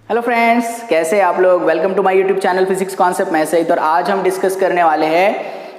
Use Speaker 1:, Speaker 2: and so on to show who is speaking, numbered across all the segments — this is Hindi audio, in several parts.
Speaker 1: हेलो फ्रेंड्स, कैसे आप लोग। Welcome to my YouTube channel physics concept. मैं सहित और आज हम डिस्कस करने वाले हैं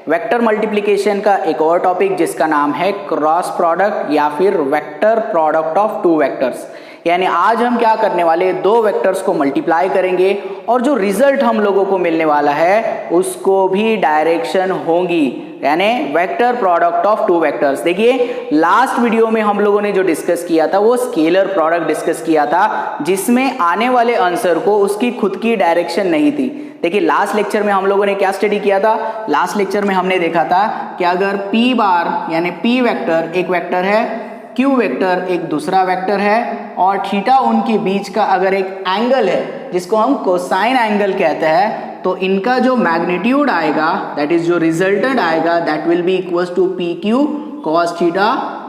Speaker 1: वेक्टर मल्टीप्लिकेशन का एक और टॉपिक जिसका नाम है क्रॉस प्रोडक्ट या फिर vector product of two vectors. यानी आज हम क्या करने वाले, दो वेक्टर्स को मल्टीप्लाई करेंगे और जो रिजल्ट हम लोगों को मिलने वाला है उसको भी डायरेक्शन होंगी, यानी vector product of two vectors. देखिए लास्ट वीडियो में हम लोगों ने जो डिस्कस किया था वो स्केलर प्रोडक्ट डिस्कस किया था, जिसमें आने वाले आंसर को उसकी खुद की डायरेक्शन नहीं थी। देखिए लास्ट लेक्चर में हम लोगों ने क्या स्टडी किया था। लास्ट लेक्चर में हमने देखा था कि अगर p बार यानी p वेक्टर एक वेक्टर है, q वेक्टर एक दूसरा वेक्टर है और थीटा उनके बीच का अगर एक एंगल है जिसको हम कोसाइन एंगल कहते हैं, तो इनका जो मैग्नीट्यूड आएगा, दैट इज जो रिजल्टेंट आएगा, that will be equals to P Q cos theta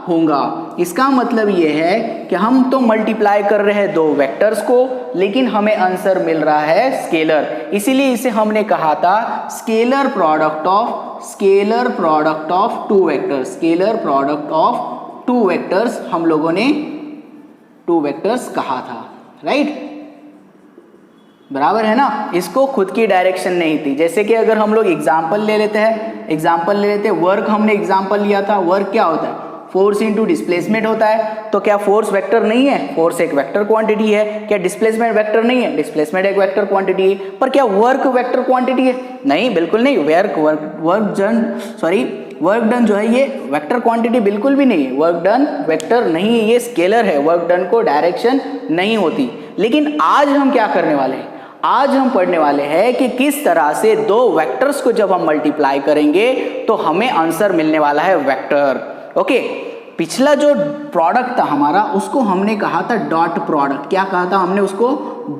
Speaker 1: होगा। इसका मतलब ये है कि हम तो मल्टीप्लाई कर रहे हैं दो वेक्टर्स को, लेकिन हमें आंसर मिल रहा है स्केलर। इसीलिए इसे हमने कहा था scalar product of two vectors. Scalar product of two vectors हम लोगों ने टू वेक्टर्स कहा था, राइट। बराबर है ना। इसको खुद की डायरेक्शन नहीं थी। जैसे कि अगर हम लोग एग्जाम्पल ले लेते हैं, वर्क हमने एग्जाम्पल लिया था। वर्क क्या होता है, फोर्स इंटू डिस्प्लेसमेंट होता है। तो क्या फोर्स वेक्टर नहीं है? फोर्स एक वेक्टर क्वांटिटी है। क्या डिस्प्लेसमेंट वेक्टर नहीं है? डिस्प्लेसमेंट एक वेक्टर क्वांटिटी है। पर क्या वर्क वेक्टर क्वांटिटी है? नहीं, बिल्कुल नहीं। वर्क डन जो है ये वेक्टर क्वांटिटी बिल्कुल भी नहीं है। वर्क डन वेक्टर नहीं है, ये स्केलर है। वर्क डन को डायरेक्शन नहीं होती। लेकिन आज हम क्या करने वाले हैं, आज हम पढ़ने वाले हैं कि किस तरह से दो वेक्टर्स को जब हम मल्टीप्लाई करेंगे तो हमें आंसर मिलने वाला है वेक्टर। ओके, पिछला जो प्रोडक्ट था हमारा उसको हमने कहा था डॉट प्रोडक्ट। क्या कहा था हमने उसको?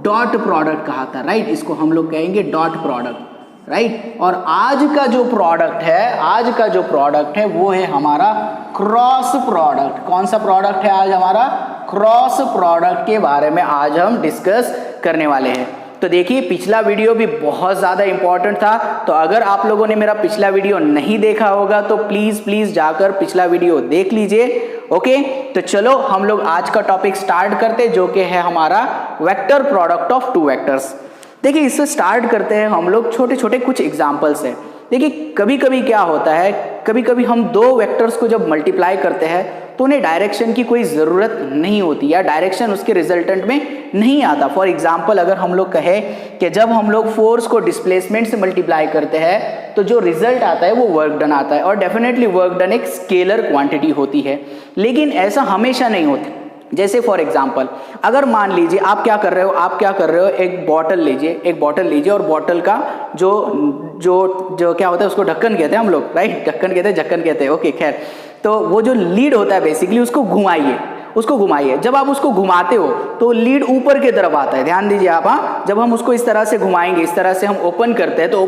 Speaker 1: डॉट प्रोडक्ट कहा था, राइट। इसको हम लोग कहेंगे डॉट प्रोडक्ट, राइट। और आज का जो प्रोडक्ट है वो है हमारा क्रॉस प्रोडक्ट। कौन सा प्रोडक्ट है आज हमारा? क्रॉस प्रोडक्ट के बारे में आज हम डिस्कस करने वाले हैं। तो देखिए पिछला वीडियो भी बहुत ज़्यादा इंपॉर्टेंट था, तो अगर आप लोगों ने मेरा पिछला वीडियो नहीं देखा होगा तो प्लीज़ जाकर पिछला वीडियो देख लीजिए। ओके, तो चलो हम लोग आज का टॉपिक स्टार्ट करते, जो कि है हमारा vector product of two vectors. देखिए इससे स्टार्ट करते हैं हम लोग छोटे छोटे कुछ एग्जाम्पल से। देखिए कभी कभी क्या होता है, कभी कभी हम दो वेक्टर्स को जब मल्टीप्लाई करते हैं तो उन्हें डायरेक्शन की कोई ज़रूरत नहीं होती या डायरेक्शन उसके रिजल्टेंट में नहीं आता। फॉर एग्जांपल अगर हम लोग कहें कि जब हम लोग फोर्स को डिस्प्लेसमेंट से मल्टीप्लाई करते हैं तो जो रिजल्ट आता है वो वर्क डन आता है, और डेफिनेटली वर्क डन एक स्केलर क्वांटिटी होती है। लेकिन ऐसा हमेशा नहीं होता। जैसे फॉर एग्जांपल अगर मान लीजिए आप क्या कर रहे हो, एक बॉटल लीजिए और बॉटल का जो क्या होता है उसको ढक्कन कहते हैं हम लोग, राइट। ढक्कन कहते हैं, ओके खैर। तो वो जो लीड होता है बेसिकली उसको घुमाइए। जब आप उसको घुमाते हो तो लीड ऊपर की तरफ आता है। ध्यान दीजिए आप, हाँ। जब हम उसको इस तरह से घुमाएंगे, इस तरह से हम ओपन करते हैं तो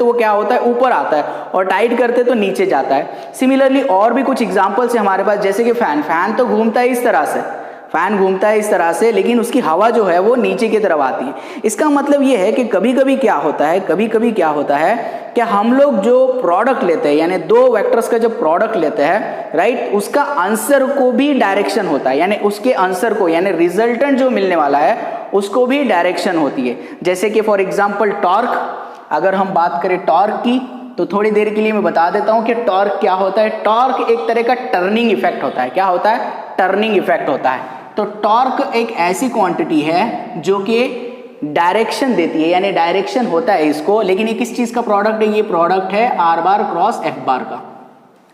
Speaker 1: वो क्या होता है, ऊपर आता है, और टाइट करते तो नीचे जाता है। सिमिलरली और भी कुछ एग्जांपल्स है हमारे पास, जैसे कि फैन तो घूमता है इस तरह से, लेकिन उसकी हवा जो है वो नीचे की तरफ आती है। इसका मतलब ये है कि कभी कभी क्या होता है कि हम लोग जो प्रोडक्ट लेते हैं, यानी दो वेक्टर्स का जब प्रोडक्ट लेते हैं, राइट, उसका आंसर को भी डायरेक्शन होता है। यानी उसके आंसर को, यानी रिजल्टेंट जो मिलने वाला है उसको भी डायरेक्शन होती है। जैसे कि फॉर एग्जाम्पल टॉर्क, अगर हम बात करें टॉर्क की तो थोड़ी देर के लिए मैं बता देता हूं कि टॉर्क क्या होता है। टॉर्क एक तरह का टर्निंग इफेक्ट होता है। क्या होता है? टर्निंग इफेक्ट होता है। तो टॉर्क एक ऐसी क्वांटिटी है जो कि डायरेक्शन देती है, यानी डायरेक्शन होता है इसको। लेकिन ये किस चीज का प्रोडक्ट है? ये प्रोडक्ट है आर बार क्रॉस एफ बार का।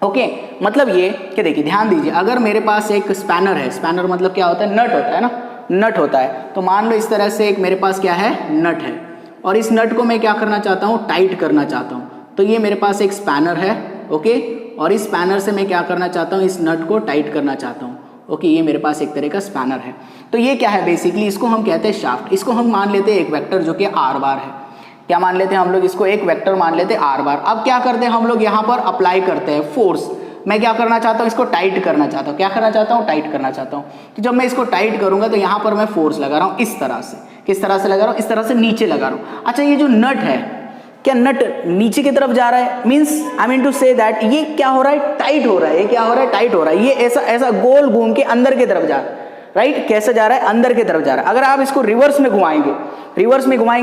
Speaker 1: ओके, मतलब ये कि देखिए ध्यान दीजिए, अगर मेरे पास एक स्पैनर है, स्पैनर मतलब क्या होता है? नट होता है ना, नट होता है। तो मान लो इस तरह से एक मेरे पास क्या है, नट है, और इस नट को मैं क्या करना चाहता हूँ, टाइट करना चाहता हूँ। तो ये मेरे पास एक स्पैनर है, ओके, और इस स्पैनर से मैं क्या करना चाहता हूँ, इस नट को टाइट करना चाहता हूँ। ओके, ये मेरे पास एक तरह का स्पैनर है। तो ये क्या है बेसिकली, इसको हम कहते हैं शाफ्ट। इसको हम मान लेते हैं एक वेक्टर जो कि आर बार है। क्या मान लेते हैं हम लोग? इसको एक वेक्टर मान लेते हैं आर बार। अब क्या करते हैं हम लोग, यहाँ पर अप्लाई करते हैं फोर्स। मैं क्या करना चाहता हूँ, इसको टाइट करना चाहता हूँ। क्या करना चाहता हूँ? टाइट करना चाहता हूँ। तो जब मैं इसको टाइट करूंगा तो यहाँ पर मैं फोर्स लगा रहा हूँ इस तरह से। किस तरह से लगा रहा हूँ? इस तरह से नीचे लगा रहा हूँ। अच्छा, ये जो नट है, क्या नट नीचे की तरफ जा रहा है? Means I mean to say that ये क्या हो रहा है? टाइट हो रहा है। ये क्या हो रहा है? टाइट हो रहा है। ये ऐसा गोल घूम के अंदर की तरफ जा रहा है। राइट। कैसे जा रहा है? अंदर की तरफ जा रहा है। अगर आप इसको रिवर्स में घुमाएंगे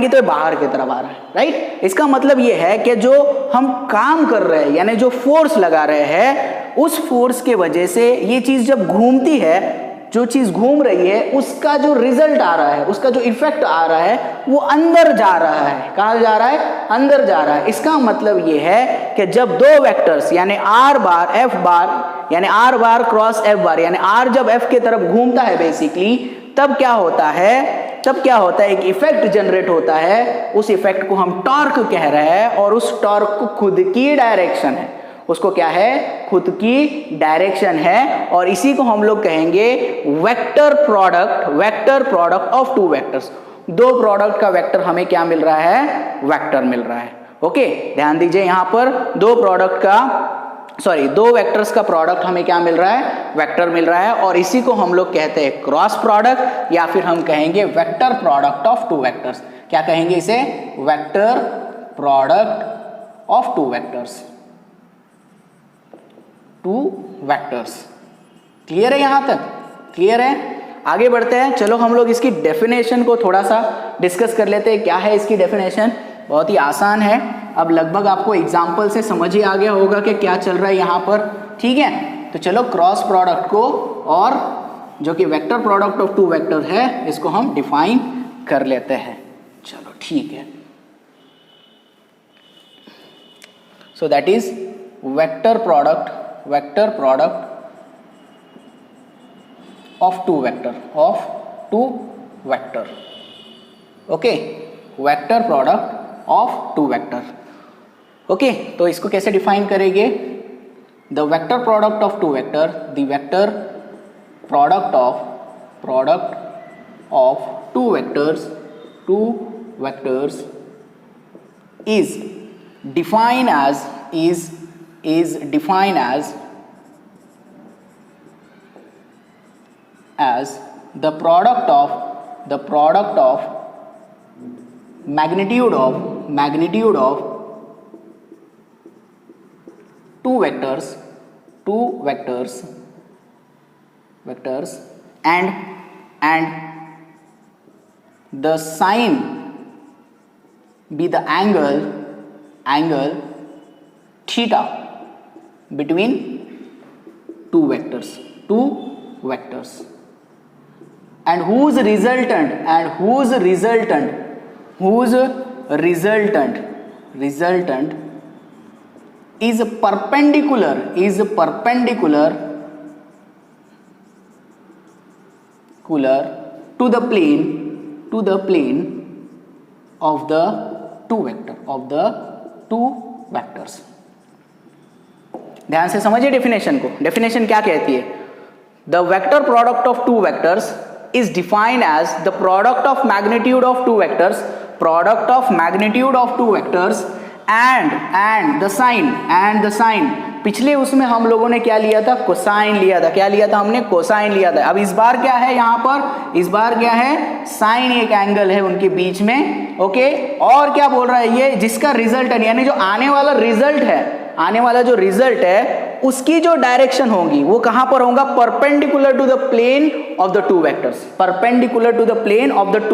Speaker 1: तो ये बाहर की तरफ आ रहा है, राइट। इसका मतलब ये है कि जो हम काम कर रहे हैं यानी जो फोर्स लगा रहे हैं, उस फोर्स के वजह से ये चीज जब घूमती है, जो चीज घूम रही है उसका जो रिजल्ट आ रहा है, उसका जो इफेक्ट आ रहा है वो अंदर जा रहा है। कहां जा रहा है? अंदर जा रहा है। इसका मतलब ये है कि जब दो वेक्टर्स यानी आर बार एफ बार यानी आर बार क्रॉस एफ बार यानी आर जब एफ की तरफ घूमता है बेसिकली, तब क्या होता है? एक इफेक्ट जनरेट होता है। उस इफेक्ट को हम टॉर्क कह रहे हैं और उस टॉर्क को खुद की डायरेक्शन है, उसको क्या है? खुद की डायरेक्शन है। और इसी को हम लोग कहेंगे vector product of two vectors. दो प्रोडक्ट का वेक्टर हमें क्या मिल रहा है? वेक्टर मिल रहा है। ओके, ध्यान दीजिए, यहां पर दो वेक्टर्स का प्रोडक्ट हमें क्या मिल रहा है? वेक्टर मिल रहा है। और इसी को हम लोग कहते हैं क्रॉस प्रोडक्ट, या फिर हम कहेंगे vector product of two vectors. क्या कहेंगे इसे? Vector product of two vectors. Clear है? यहां तक क्लियर है? आगे बढ़ते हैं। चलो हम लोग इसकी डेफिनेशन को थोड़ा सा डिस्कस कर लेते हैं। क्या है इसकी डेफिनेशन? बहुत ही आसान है। अब लगभग आपको एग्जाम्पल से समझ ही आ गया होगा कि क्या चल रहा है यहां पर, ठीक है। तो चलो क्रॉस प्रोडक्ट को और जो कि vector product of two vector है, इसको हम डिफाइन कर लेते हैं। चलो ठीक है। So that is vector product of two vector. Okay, vector product of two vector. Okay, तो इसको कैसे डिफाइन करेंगे? The vector product of two vector, the vector product of two vectors is defined as the product of magnitude of two vectors and the sign be the angle theta between two vectors and whose resultant is perpendicular to the plane of the two vectors। ध्यान से समझिए डेफिनेशन को। डेफिनेशन क्या कहती है? The vector product of two vectors is defined as the product of magnitude of two vectors and the sign। पिछले उसमें हम लोगों ने क्या लिया था? कोसाइन लिया था। क्या लिया था हमने? कोसाइन लिया था। अब इस बार क्या है यहाँ पर? इस बार क्या है? साइन एक एंगल है उनके बीच में। ओके, और क्या बोल रहा है ये? जिसका रिजल्ट है यानी जो आने वाला जो रिजल्ट है उसकी जो डायरेक्शन होगी वो कहां पर होगा? Perpendicular to the plane of the two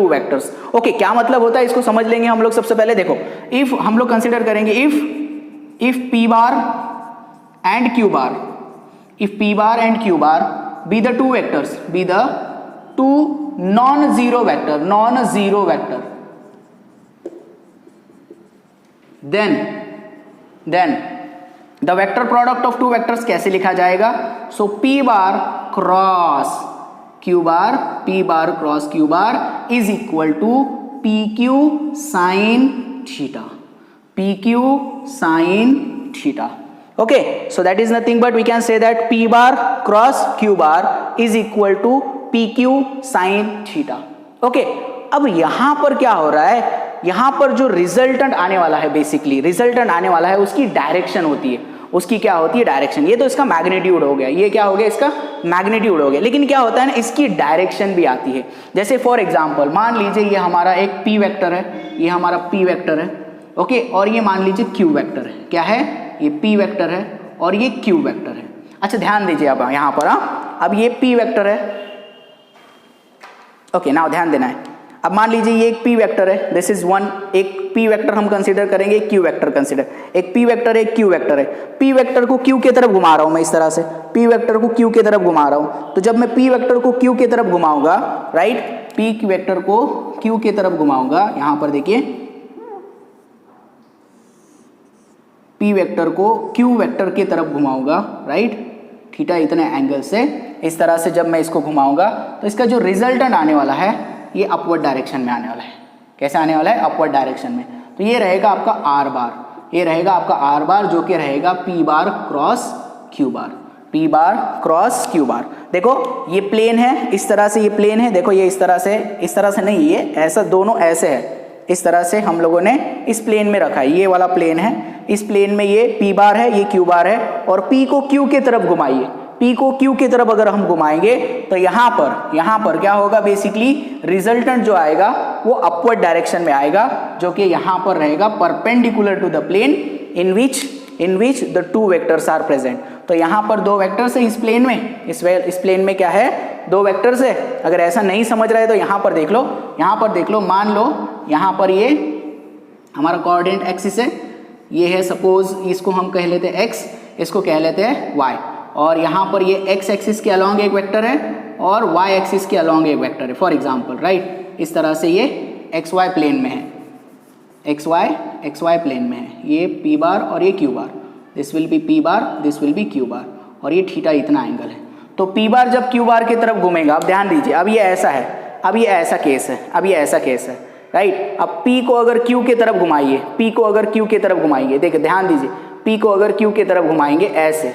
Speaker 1: vectors. Okay, क्या मतलब होता है इसको समझ लेंगे हम लोग। सबसे पहले देखो, इफ हम लोग कंसीडर करेंगे if P bar and Q bar be the two vectors, be the two non-zero vector, then the vector product of two vectors कैसे लिखा जाएगा? So P bar cross Q bar is equal to PQ sin theta। Okay, so that is nothing but we can say that P bar cross Q bar is equal to PQ sin theta। Okay, अब यहां पर क्या हो रहा है? यहां पर जो रिजल्टेंट आने वाला है, बेसिकली रिजल्टेंट आने वाला है, उसकी डायरेक्शन होती है। उसकी क्या होती है? डायरेक्शन। ये तो इसका मैग्नीट्यूड हो गया, ये क्या हो गया? इसका मैग्नीट्यूड हो गया। लेकिन क्या होता है ना, इसकी डायरेक्शन भी आती है। जैसे फॉर एग्जांपल मान लीजिए ये हमारा एक P वेक्टर है, ये हमारा P वेक्टर है। ओके, और ये मान लीजिए Q वेक्टर है। क्या है? ये P वेक्टर है और ये Q वेक्टर है। अच्छा ध्यान दीजिए अब यहाँ पर, अब ये P वेक्टर है ओके, नाउ ध्यान देना है। अब मान लीजिए ये एक p वेक्टर है, दिस इज वन, एक p वेक्टर हम कंसीडर करेंगे, एक q वेक्टर कंसीडर, एक p वेक्टर है, एक q वेक्टर है। p वेक्टर को q के तरफ घुमा रहा हूं मैं इस तरह से, p वेक्टर को q के तरफ घुमा रहा हूं। तो जब मैं p वेक्टर को q के तरफ घुमाऊंगा, राइट, p वेक्टर को q के तरफ घुमाऊंगा, यहां पर देखिए p वेक्टर को q वेक्टर के तरफ घुमाऊंगा, राइट, थीटा इतने एंगल से, इस तरह से जब मैं इसको घुमाऊंगा तो इसका जो रिजल्टेंट आने वाला है ये अपवर्ड डायरेक्शन में आने वाला है। कैसे आने वाला है? अपवर्ड डायरेक्शन में। तो ये रहेगा आपका r बार, ये रहेगा आपका r बार, जो कि रहेगा p bar cross q bar, p bar cross q बार। देखो ये प्लेन है, इस तरह से ये प्लेन है, देखो ये इस तरह से नहीं, ये ऐसा दोनों ऐसे है, इस तरह से हम लोगों ने इस प्लेन में रखा है, ये वाला प्लेन है, इस प्लेन में ये p बार है, ये q बार है, और p को q के तरफ घुमाइए, p को q की तरफ अगर हम घुमाएंगे तो यहाँ पर क्या होगा, बेसिकली रिजल्टेंट जो आएगा वो अपवर्ड डायरेक्शन में आएगा, जो कि यहाँ पर रहेगा perpendicular to the plane in which the two vectors are present. तो यहाँ पर दो वेक्टर्स है इस प्लेन में, इस प्लेन में क्या है, दो वेक्टर्स है। अगर ऐसा नहीं समझ रहे तो यहाँ पर देख लो, मान लो यहाँ पर ये हमारा कोऑर्डिनेट एक्सिस है, ये है सपोज, इसको हम कह लेते हैं x, इसको कह लेते हैं y, और यहाँ पर ये x एक्सिस के अलोंग एक वेक्टर है और y एक्सिस के अलोंग एक वेक्टर है, फॉर एग्जांपल, राइट। इस तरह से ये xy प्लेन में है, xy प्लेन में है, ये p बार और ये q bar, this will B p bar, this will B q बार, और ये थीटा इतना एंगल है। तो p बार जब q बार की तरफ घूमेगा, अब ध्यान दीजिए, अब ये ऐसा है, अब ये ऐसा केस है, राइट। अब p को अगर q के तरफ घुमाइए, देखिए ध्यान दीजिए, p को अगर q के तरफ घुमाएंगे ऐसे,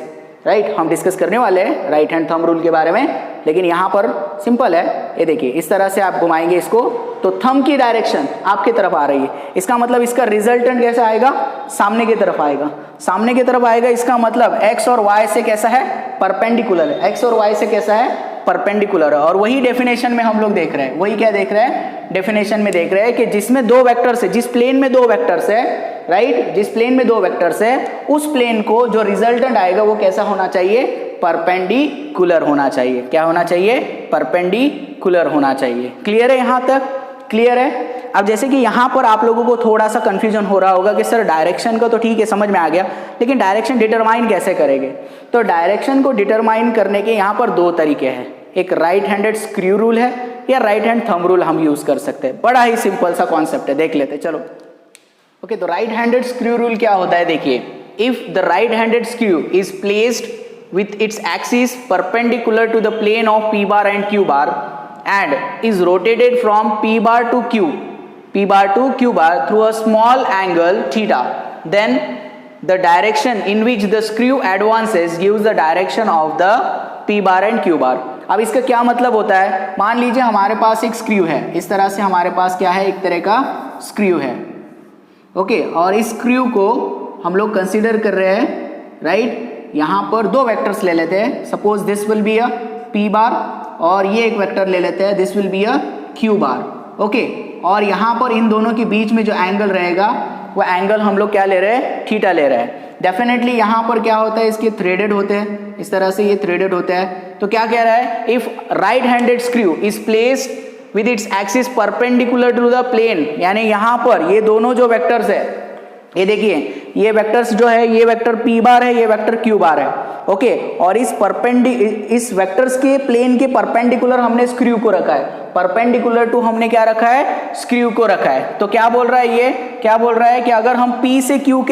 Speaker 1: राइट, हम डिस्कस करने वाले हैं राइट हैंड थंब रूल के बारे में, लेकिन यहाँ पर सिंपल है, ये देखिए इस तरह से आप घुमाएंगे इसको तो थंब की डायरेक्शन आपकी तरफ आ रही है, इसका मतलब इसका रिजल्टेंट कैसा आएगा, सामने की तरफ आएगा, इसका मतलब x और y से कैसा है, परपेंडिकुलर है, x और y से कैसा है, परपेंडिकुलर है। और वही डेफिनेशन में हम लोग देख रहे हैं, वही क्या देख रहे हैं, डेफिनेशन में देख रहे हैं कि जिसमें दो वेक्टर्स है, जिस प्लेन में दो वेक्टर्स है, राइट, जिस प्लेन में दो वेक्टर्स है, उस प्लेन को जो रिजल्टेंट आएगा वो कैसा होना चाहिए, परपेंडिकुलर होना चाहिए। क्या होना चाहिए, परपेंडिकुलर होना चाहिए। क्लियर है, यहाँ तक क्लियर है। अब जैसे कि यहाँ पर आप लोगों को थोड़ा सा कंफ्यूजन हो रहा होगा कि सर डायरेक्शन का तो ठीक है, समझ में आ गया, लेकिन डायरेक्शन डिटरमाइन कैसे करेंगे। तो डायरेक्शन को डिटरमाइन करने के यहाँ पर दो तरीके हैं, एक राइट हैंडेड स्क्रू रूल है या राइट हैंड थंब रूल हम यूज कर सकते हैं। बड़ा ही सिंपल सा कॉन्सेप्ट है, देख लेते हैं, चलो। ओके, तो राइट हैंडेड स्क्रू रूल क्या होता है, देखिए, if the right handed screw is placed with its axis perpendicular to the plane of p bar and q bar and is rotated from p bar to q bar through a small angle theta, then the direction in which the screw advances gives the direction of the p bar and q bar। अब इसका क्या मतलब होता है, मान लीजिए हमारे पास एक स्क्रू है, इस तरह से हमारे पास क्या है, एक तरह का स्क्रू है, ओके, और इस स्क्रू को हम लोग कंसीडर कर रहे हैं, राइट। यहाँ पर दो वेक्टर्स ले लेते हैं, suppose this will be a p बार और ये एक वेक्टर ले लेते हैं, this will be a q bar, okay. और यहाँ पर इन दोनों के बीच में जो एंगल रहेगा वो एंगल हम लोग क्या ले रहे हैं, थीटा ले रहे हैं। डेफिनेटली यहाँ पर क्या होता है, इसके थ्रेडेड होते हैं, इस तरह से ये थ्रेडेड होता है। तो क्या कह रहा है, if right handed screw is placed with its axis perpendicular to the plane, यानी यहाँ पर ये दोनों जो वेक्टर्स है, ये देखिए ये वेक्टर्स जो है, ये वेक्टर p बार है, ये वेक्टर q बार है, ओके। और इस वेक्टर्स के प्लेन के परपेंडिकुलर हमने स्क्रू को रखा है, परपेंडिकुलर टू हमने क्या रखा है, स्क्रू को रखा है। तो क्या बोल रहा है, ये क्या बोल रहा है कि अगर हम p से q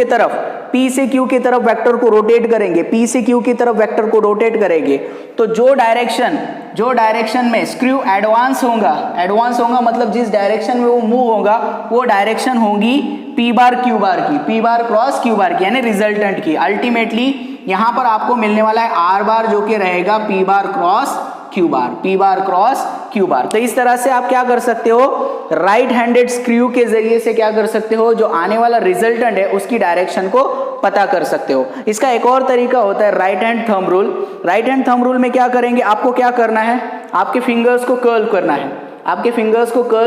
Speaker 1: की तरफ वेक्टर को रोटेट करेंगे, p से q की तरफ वेक्टर को रोटेट करेंगे, तो जो डायरेक्शन में स्क्रू एडवांस होगा मतलब जिस डायरेक्शन में वो मूव होगा वो डायरेक्शन होगी p बार q बार की, p बार क्रॉस q बार की, यानी रिजल्टेंट की। अल्टीमेटली यहाँ पर आपको मिलने वाला है r बार, जो कि रहेगा p बार क्रॉस q बार। तो इस तरह से आप क्या कर सकते हो, राइट हैंडेड स्क्रू के जरिए से क्या कर सकते हो, जो आने वाला रिजल्टेंट है उसकी डायरेक्शन को पता कर सकते हो। इसका एक और तरीका होता है right hand thumb rule. Right hand thumb rule में क्या करेंगे, आपको क्या करना है, आपके फिंगर्स को कर्ल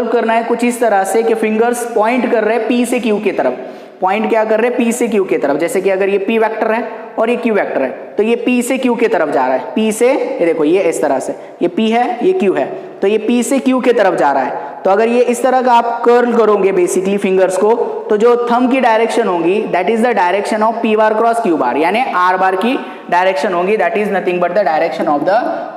Speaker 1: करना है, कुछ इस तरह से कि फिंगर्स पॉइंट कर रहे हैं p से q की तरफ, पॉइंट क्या कर रहे हैं, P से Q की तरफ। जैसे कि अगर ये P वेक्टर है और ये Q वेक्टर है तो ये P से Q की तरफ जा रहा है, P से, ये देखो ये इस तरह से, ये P है ये Q है, तो ये P से Q की तरफ जा रहा है। तो अगर ये इस तरह का आप कर्ल करोगे बेसिकली फिंगर्स को, तो जो थंब की डायरेक्शन होगी that is the direction of P bar cross Q बार, यानी R बार की डायरेक्शन होगी, that is nothing but the direction of the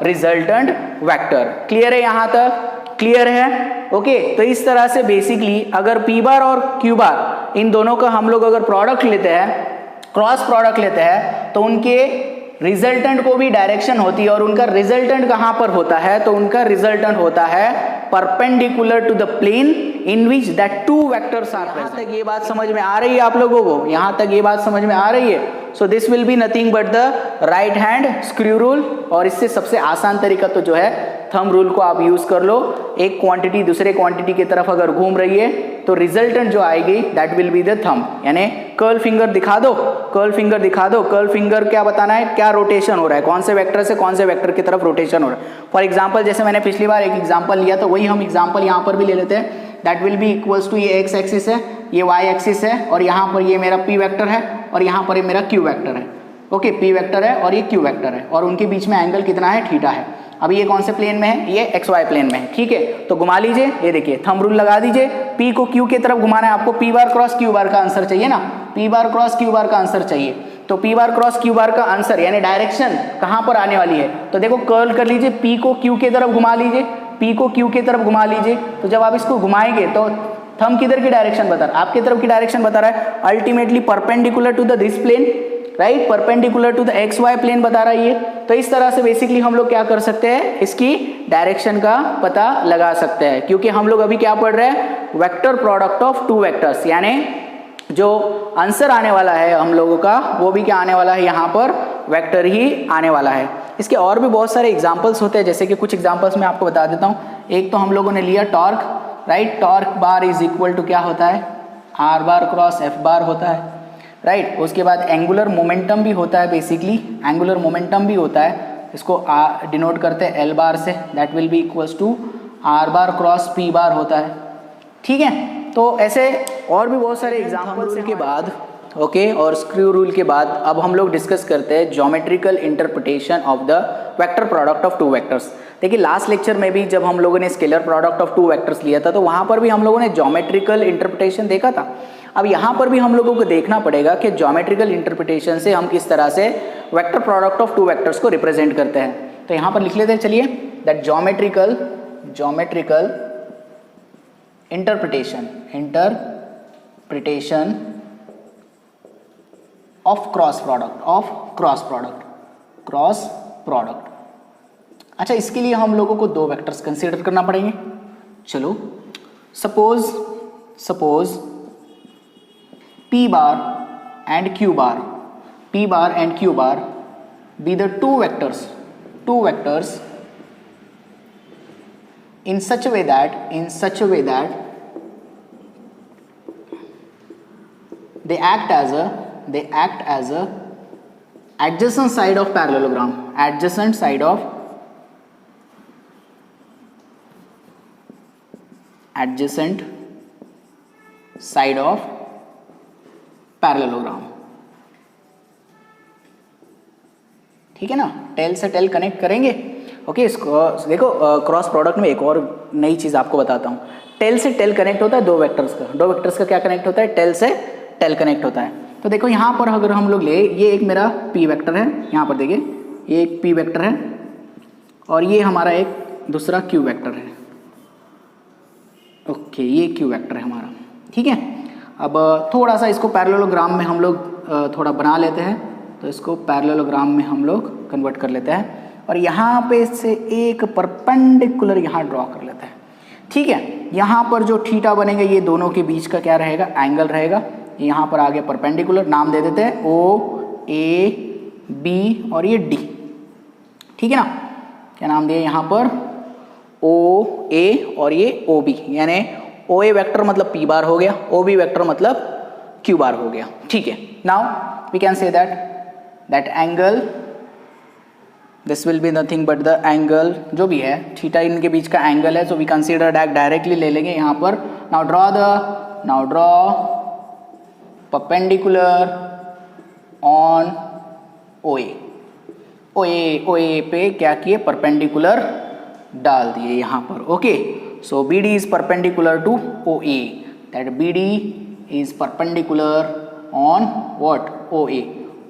Speaker 1: resultant vector. Clear है यहाँ तक? क्लियर है? ओके तो इस तरह से बेसिकली अगर P बार और Q बार इन दोनों का हम लोग अगर प्रोडक्ट लेते हैं, क्रॉस प्रोडक्ट लेते हैं, तो उनके रिजल्टेंट को भी डायरेक्शन होती है, और उनका रिजल्टेंट कहां पर होता है, तो उनका रिजल्टेंट होता है perpendicular to the plane in which that two vectors are present. यहां तक ये बात समझ में आ रही है आप लोगों को? यहां तक ये बात समझ में आ रही है? सो this will be nothing but the right hand screw rule, और इससे सबसे आसान तरीका तो जो है थंब रूल को आप यूज कर लो। एक क्वांटिटी दूसरे क्वांटिटी की तरफ अगर घूम रही है तो रिजल्टेंट जो आएगी that will be the thumb, यानी कर्ल फिंगर दिखा दो, कर्ल फिंगर दिखा दो। कर्ल फिंगर क्या बताना है, क्या रोटेशन हो रहा है, कौन से वेक्टर से कौन से वेक्टर की तरफ रोटेशन हो रहा है। फॉर एग्जांपल जैसे मैंने पिछली बार एक एग्जांपल लिया तो वही हम एग्जांपल यहाँ पर भी ले लेते हैं। That will be equals to, ये एक्स एक्सिस है, ये वाई एक्सिस है, और यहाँ पर ये मेरा पी वेक्टर है और यहाँ पर ये मेरा क्यू वेक्टर है। ओके पी वेक्टर है और ये क्यू वेक्टर है, और उनके बीच में एंगल कितना है, थीटा है। अभी ये कौन से प्लेन में है, ये एक्स वाई प्लेन में है। ठीक है तो घुमा लीजिए, ये देखिए थंब रूल लगा दीजिए, पी को क्यू की तरफ घुमाना है आपको, पी बार क्रॉस क्यू बार का आंसर चाहिए ना, पी बार क्रॉस क्यू बार का आंसर चाहिए। तो पी बार क्रॉस क्यू बार का आंसर यानी डायरेक्शन कहां पर आने वाली है, तो देखो कर्ल कर लीजिए, पी को क्यू की तरफ घुमा लीजिए, पी को क्यू की तरफ घुमा लीजिए। तो जब आप इसको घुमाएंगे तो थंब किधर की डायरेक्शन बता रहा है, आपकी तरफ की डायरेक्शन बता रहा है, ultimately perpendicular to the this plane, right, perpendicular to the X Y plane बता रहा है ये। तो इस तरह से बेसिकली हम लोग क्या कर सकते हैं, इसकी डायरेक्शन का पता लगा सकते हैं, क्योंकि हम लोग अभी क्या पढ़ रहे हैं, vector product of two vectors, यानी जो आंसर आने वाला है हम लोगों का वो भी क्या आने वाला है, यहाँ पर वेक्टर ही आने वाला है। इसके और भी बहुत सारे एग्जाम्पल्स होते हैं, जैसे कि कुछ एग्जाम्पल्स मैं आपको बता देता हूँ। एक तो हम लोगों ने लिया torque, right, torque bar is equal to क्या होता है, R bar cross F bar होता है, राइट। उसके बाद एंगुलर मोमेंटम भी होता है, बेसिकली एंगुलर मोमेंटम भी होता है, इसको डिनोट करते हैं एल बार से, that will be equals to R bar cross P bar होता है। ठीक है तो ऐसे और भी बहुत सारे एग्जाम्पल्स के बाद ओके और स्क्रू रूल के बाद अब हम लोग डिस्कस करते हैं geometrical interpretation of the vector product of two vectors. देखिए लास्ट लेक्चर में भी जब हम लोगों ने scalar product of two vectors लिया था तो वहाँ पर भी हम लोगों ने ज्योमेट्रिकल इंटरप्रिटेशन देखा था। अब यहाँ पर भी हम लोगों को देखना पड़ेगा कि ज्योमेट्रिकल इंटरप्रिटेशन से हम किस तरह से vector product of two vectors को रिप्रेजेंट करते हैं। तो यहाँ पर लिख लेते हैं, चलिए, that geometrical interpretation of cross product. अच्छा, इसके लिए हम लोगों को दो वेक्टर्स कंसीडर करना पड़ेंगे। चलो suppose P bar and Q bar be the two vectors in such a way that they act as a adjacent side of parallelogram, adjacent side of parallelogram. ठीक है ना, टेल से टेल कनेक्ट करेंगे। ओके इसको देखो, क्रॉस प्रोडक्ट में एक और नई चीज़ आपको बताता हूँ। टेल से टेल कनेक्ट होता है दो वेक्टर्स का क्या कनेक्ट होता है, टेल से टेल कनेक्ट होता है। तो देखो यहाँ पर अगर हम लोग ले, ये एक मेरा P वेक्टर है, यहाँ पर देखिए ये एक P वेक्टर है और ये हमारा एक दूसरा Q वेक्टर है। ओके ये Q वेक्टर है हमारा। ठीक है, अब थोड़ा सा इसको पैरेललोग्राम में हम लोग थोड़ा बना लेते हैं, तो इसको पैरेललोग्राम में हम लोग कन्वर्ट कर लेते हैं और यहाँ पे से एक परपेंडिकुलर यहाँ ड्रॉ कर लेते हैं। ठीक है, यहाँ पर जो थीटा बनेगा ये दोनों के बीच का क्या रहेगा, एंगल रहेगा। यहाँ पर आगे परपेंडिकुलर, नाम दे देते हैं OAB और ये D। ठीक है ना, क्या नाम दिया यहाँ पर, OA और ये OB, यानी OA वेक्टर मतलब P बार हो गया, OB वेक्टर मतलब Q बार हो गया। ठीक है, now we can say that angle, this will be nothing but the angle जो भी है थीटा, इनके बीच का एंगल है, so we consider that directly ले लेंगे यहाँ पर। Now draw perpendicular on OA। OA पे क्या किए, परपेंडिकुलर डाल दिए यहाँ पर। Okay, so BD is perpendicular to OA, that BD is perpendicular on what, OA।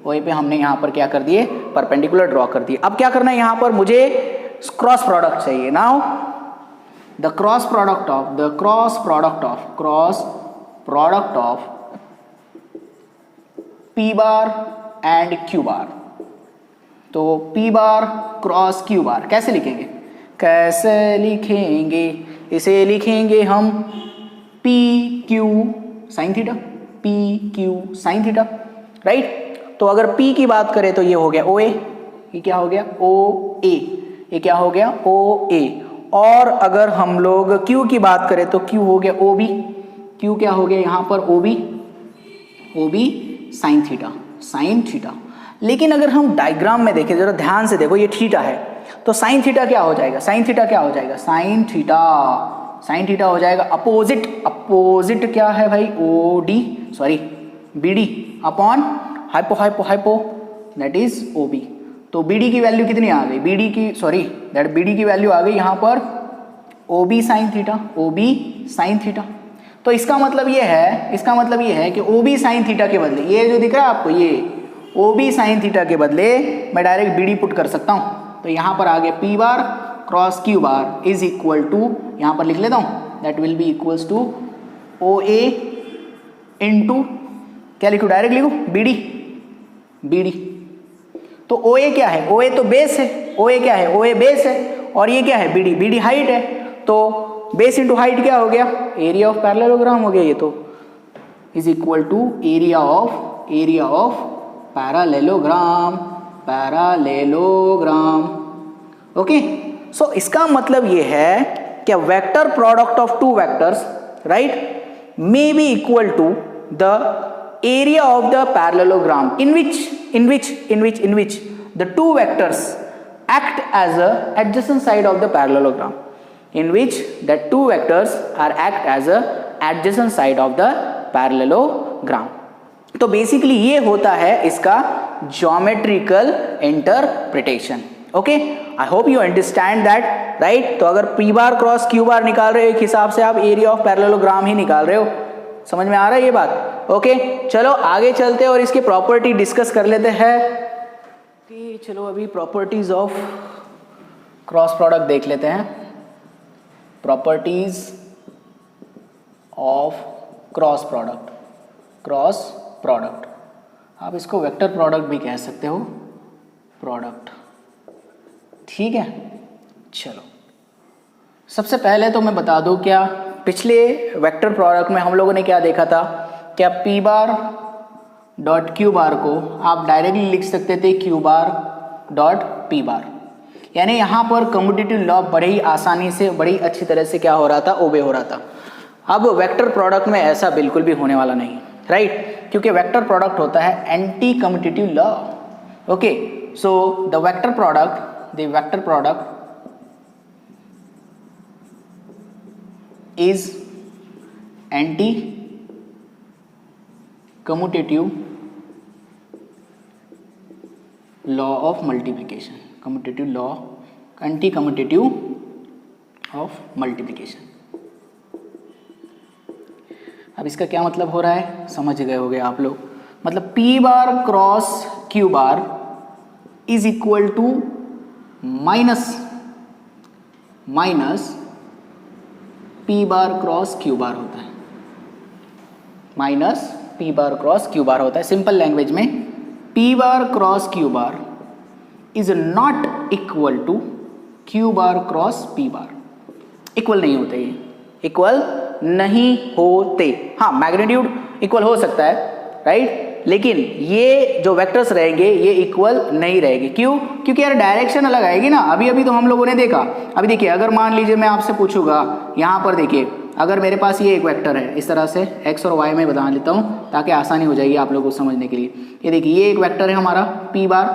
Speaker 1: OA पे हमने यहाँ पर क्या कर दिए, परपेंडिकुलर ड्रॉ कर दिए। अब क्या करना है यहाँ पर, मुझे क्रॉस प्रोडक्ट चाहिए। Now the cross product of P bar and Q बार। तो P बार क्रॉस Q बार कैसे लिखेंगे, इसे लिखेंगे हम PQ sine theta, PQ sine theta, right. तो अगर P की बात करें तो ये हो गया OA, ये क्या हो गया OA, ये क्या हो गया OA। और अगर हम लोग Q की बात करें तो Q हो गया OB, Q क्या हो गया यहाँ पर OB साइन थीटा। लेकिन अगर हम डायग्राम में देखें, जरा ध्यान से देखो, ये थीटा है तो साइन थीटा क्या हो जाएगा, साइन थीटा हो जाएगा अपोजिट क्या है भाई, BD upon hypo that is OB। तो BD की वैल्यू कितनी आ गई, BD की वैल्यू आ गई यहाँ पर OB साइन थीटा। तो इसका मतलब ये है कि OB साइन थीटा के बदले, ये जो दिख रहा है आपको, ये OB साइन थीटा के बदले मैं डायरेक्ट BD पुट कर सकता हूँ। तो यहाँ पर आ गया P bar cross Q bar is equal to, यहाँ पर लिख लेता हूँ, that will be equals to OA into क्या लिखूँ, डायरेक्ट लिखूँ BD। तो OA क्या है, OA तो बेस है, OA बेस है, और ये क्या है BD हाइट है। तो बेस इंटू हाइट क्या हो गया, एरिया ऑफ पैरेललोग्राम हो गया ये तो, is equal to area of parallelogram. Okay, so इसका मतलब ये है कि vector product of two vectors, right, may be equal to the area of the parallelogram in which the two vectors act as a adjacent side of the parallelogram, in which the two vectors are act as a adjacent side of the parallelogram। तो बेसिकली ये होता है इसका geometrical interpretation. Okay, I hope you understand that, right. तो अगर P बार क्रॉस Q बार निकाल रहे हो, एक हिसाब से आप एरिया ऑफ पैरेललोग्राम ही निकाल रहे हो। समझ में आ रहा है ये बात? ओके, चलो आगे चलते हैं और इसकी प्रॉपर्टी डिस्कस कर लेते हैं। चलो अभी प्रॉपर्टीज ऑफ क्रॉस प्रोडक्ट देख लेते हैं। प्रॉपर्टीज ऑफ क्रॉस प्रोडक्ट, आप इसको वेक्टर प्रोडक्ट भी कह सकते हो, प्रोडक्ट, ठीक है। चलो सबसे पहले तो मैं बता दूं, क्या पिछले वेक्टर प्रोडक्ट में हम लोगों ने क्या देखा था, क्या P बार डॉट Q बार को आप डायरेक्टली लिख सकते थे Q बार डॉट P बार, यानी यहाँ पर कम्यूटेटिव लॉ बड़े ही आसानी से, बड़ी अच्छी तरह से क्या हो रहा था, ओबे हो रहा था। अब वेक्टर प्रोडक्ट में ऐसा बिल्कुल भी होने वाला नहीं, राइट, क्योंकि वेक्टर प्रोडक्ट होता है anti commutative law. Okay, so the vector product is anti-commutative law of multiplication, anti-commutative of multiplication। अब इसका क्या मतलब हो रहा है, समझ गए होगे आप लोग। मतलब P bar cross Q bar is equal to minus P bar cross Q bar होता है, minus P bar cross Q bar होता है। सिंपल लैंग्वेज में P bar cross Q bar is not equal to Q bar cross P bar, equal नहीं होते, ये इक्वल नहीं होते। हाँ, मैग्नीट्यूड इक्वल हो सकता है, राइट, लेकिन ये जो वेक्टर्स रहेंगे ये इक्वल नहीं रहेंगे। क्यों? क्योंकि यार डायरेक्शन अलग आएगी ना। अभी तो हम लोगों ने देखा, अभी देखिए, अगर मान लीजिए मैं आपसे पूछूंगा, यहाँ पर देखिए, अगर मेरे पास ये एक वेक्टर है, इस तरह से x और y में बता लेता हूँ ताकि आसानी हो जाएगी आप लोगों को समझने के लिए। ये देखिए, ये एक वेक्टर है हमारा P बार,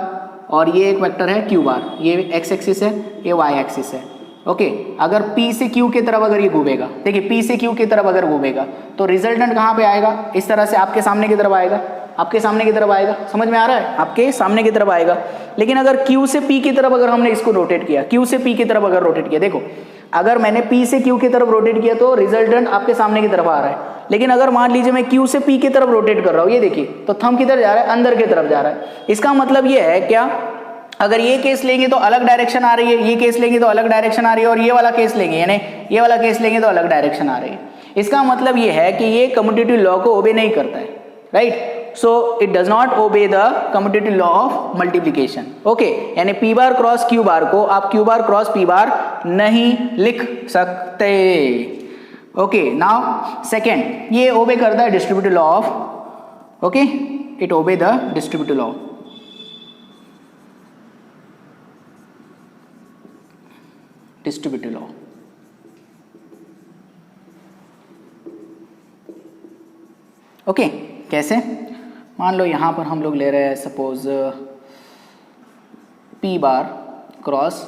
Speaker 1: और ये एक वेक्टर है Q बार, ये x एक्सिस है, ये y एक्सिस है। ओके अगर P से Q की तरफ अगर ये घूमेगा, देखिए P से Q की तरफ अगर घूमेगा तो रिजल्टेंट कहाँ पे आएगा, इस तरह से आपके सामने की तरफ आएगा, आपके सामने की तरफ आएगा, समझ में आ रहा है, आपके सामने की तरफ आएगा। लेकिन अगर Q से P की तरफ अगर हमने इसको रोटेट किया, Q से P की तरफ अगर रोटेट किया, देखो अगर मैंने P से Q की तरफ रोटेट किया तो रिजल्टेंट आपके सामने की तरफ आ रहा है। लेकिन अगर मान लीजिए मैं Q से P की तरफ रोटेट कर रहा हूँ, ये देखिए तो थंब किधर जा रहा है, अंदर की तरफ जा रहा है। इसका मतलब ये है क्या, अगर ये केस लेंगे तो अलग डायरेक्शन आ रही है, ये केस लेंगे तो अलग डायरेक्शन आ रही है, और ये वाला केस लेंगे यानी ये वाला केस लेंगे तो अलग डायरेक्शन आ रही है। इसका मतलब ये है कि ये कम्यूटेटिव लॉ को ओबे नहीं करता है, right. So it does not obey the commutative law of multiplication. Okay यानी P बार क्रॉस Q बार को आप Q बार क्रॉस P बार नहीं लिख सकते। ओके नाउ सेकेंड, ये ओबे करता है distributive law of, okay it obey the distributive law, distributive law. Okay कैसे, मान लो यहां पर हम लोग ले रहे हैं suppose P bar cross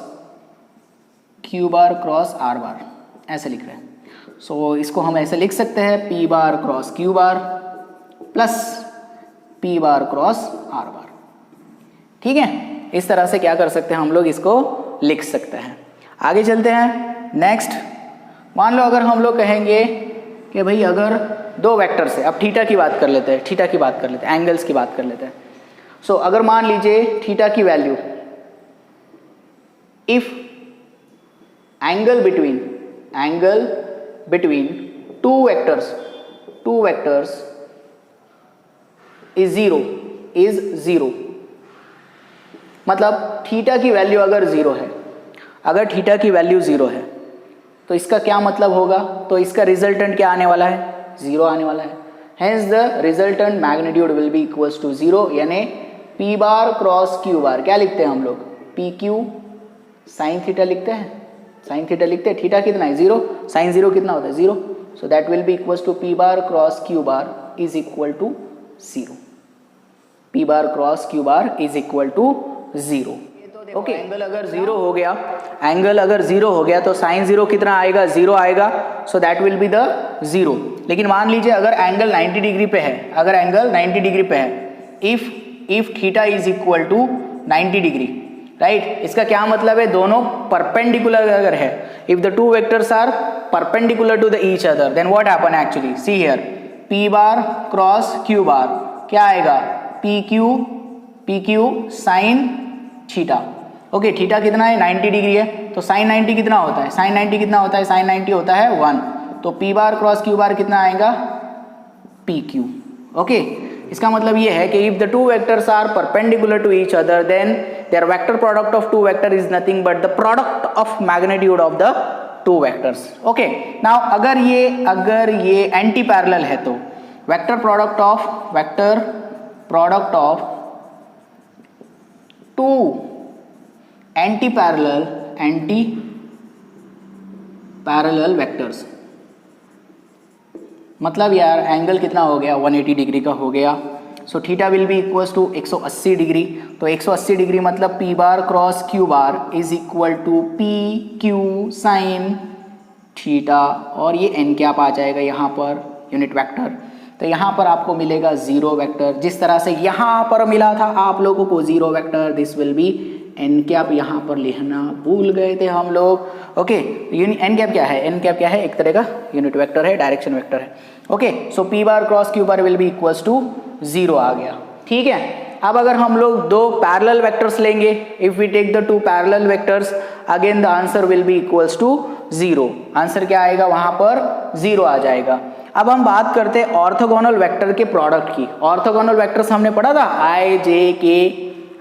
Speaker 1: Q bar cross R बार, ऐसे लिख रहे हैं। सो इसको हम ऐसे लिख सकते हैं P बार क्रॉस Q बार plus P bar cross R बार, ठीक है। इस तरह से क्या कर सकते हैं हम लोग, इसको लिख सकते हैं। आगे चलते हैं नेक्स्ट, मान लो अगर हम लोग कहेंगे कि भाई अगर दो वेक्टर से, अब थीटा की बात कर लेते हैं, थीटा की बात कर लेते हैं, एंगल्स की बात कर लेते हैं। सो अगर मान लीजिए थीटा की value, if angle between two vectors is zero, मतलब थीटा की वैल्यू अगर जीरो है, अगर थीटा की वैल्यू जीरो है तो इसका क्या मतलब होगा, तो इसका रिजल्टेंट क्या आने वाला है, जीरो आने वाला है। Hence the resultant magnitude will be equals to zero, यानी P bar cross Q bar क्या लिखते हैं हम लोग, PQ साइन थीटा लिखते हैं, साइन थीटा लिखते हैं। थीटा कितना है, जीरो, साइन जीरो कितना होता है, zero. So that will be equals to P bar cross Q bar is equal to zero, P bar cross Q bar is equal to zero. Okay angle अगर जीरो हो गया, एंगल अगर जीरो हो गया तो साइन जीरो कितना आएगा, जीरो आएगा। सो that will be the zero. लेकिन मान लीजिए अगर एंगल 90 डिग्री पे है, अगर एंगल 90 डिग्री पे है, if theta is equal to 90 degree, right. इसका क्या मतलब है, दोनों परपेंडिकुलर अगर है, if the two vectors are perpendicular to the each other, then what happen actually, see here P bar cross Q bar क्या आएगा, PQ sine theta. Okay theta कितना है, 90 डिग्री है, तो साइन 90 कितना होता है, साइन 90 कितना होता है, साइन 90 होता है 1, तो P bar cross Q bar कितना आएगा, PQ। ओके इसका मतलब ये है कि if the two vectors are perpendicular to each other then their vector product of two vector is nothing but the product of magnitude of the two vectors. Okay now अगर ये एंटी पैरेलल है तो vector product of two anti parallel vectors, मतलब यार एंगल कितना हो गया, 180 डिग्री का हो गया। So theta will be equals to 180 degree, तो 180 डिग्री मतलब P bar cross Q bar is equal to PQ sine theta, और ये n कैप आ जाएगा यहाँ पर यूनिट वेक्टर, तो यहाँ पर आपको मिलेगा जीरो वेक्टर। जिस तरह से यहाँ पर मिला था आप लोगों को zero vector, this will be N cap, यहाँ पर लिखना भूल गए थे हम लोग। ओके एन कैप क्या है, एन कैप क्या है, एक तरह का यूनिट वेक्टर है, डायरेक्शन वेक्टर है। Okay so P bar cross Q bar will be equals to zero आ गया, ठीक है। अब अगर हम लोग दो पैरेलल वेक्टर्स लेंगे, if we take the two parallel vectors, again the answer will be equals to zero. Answer क्या आएगा, वहां पर जीरो आ जाएगा। अब हम बात करते हैं ऑर्थोगोनल वेक्टर के प्रोडक्ट की। ऑर्थोगोनल वेक्टर्स हमने पढ़ा था आई जे के,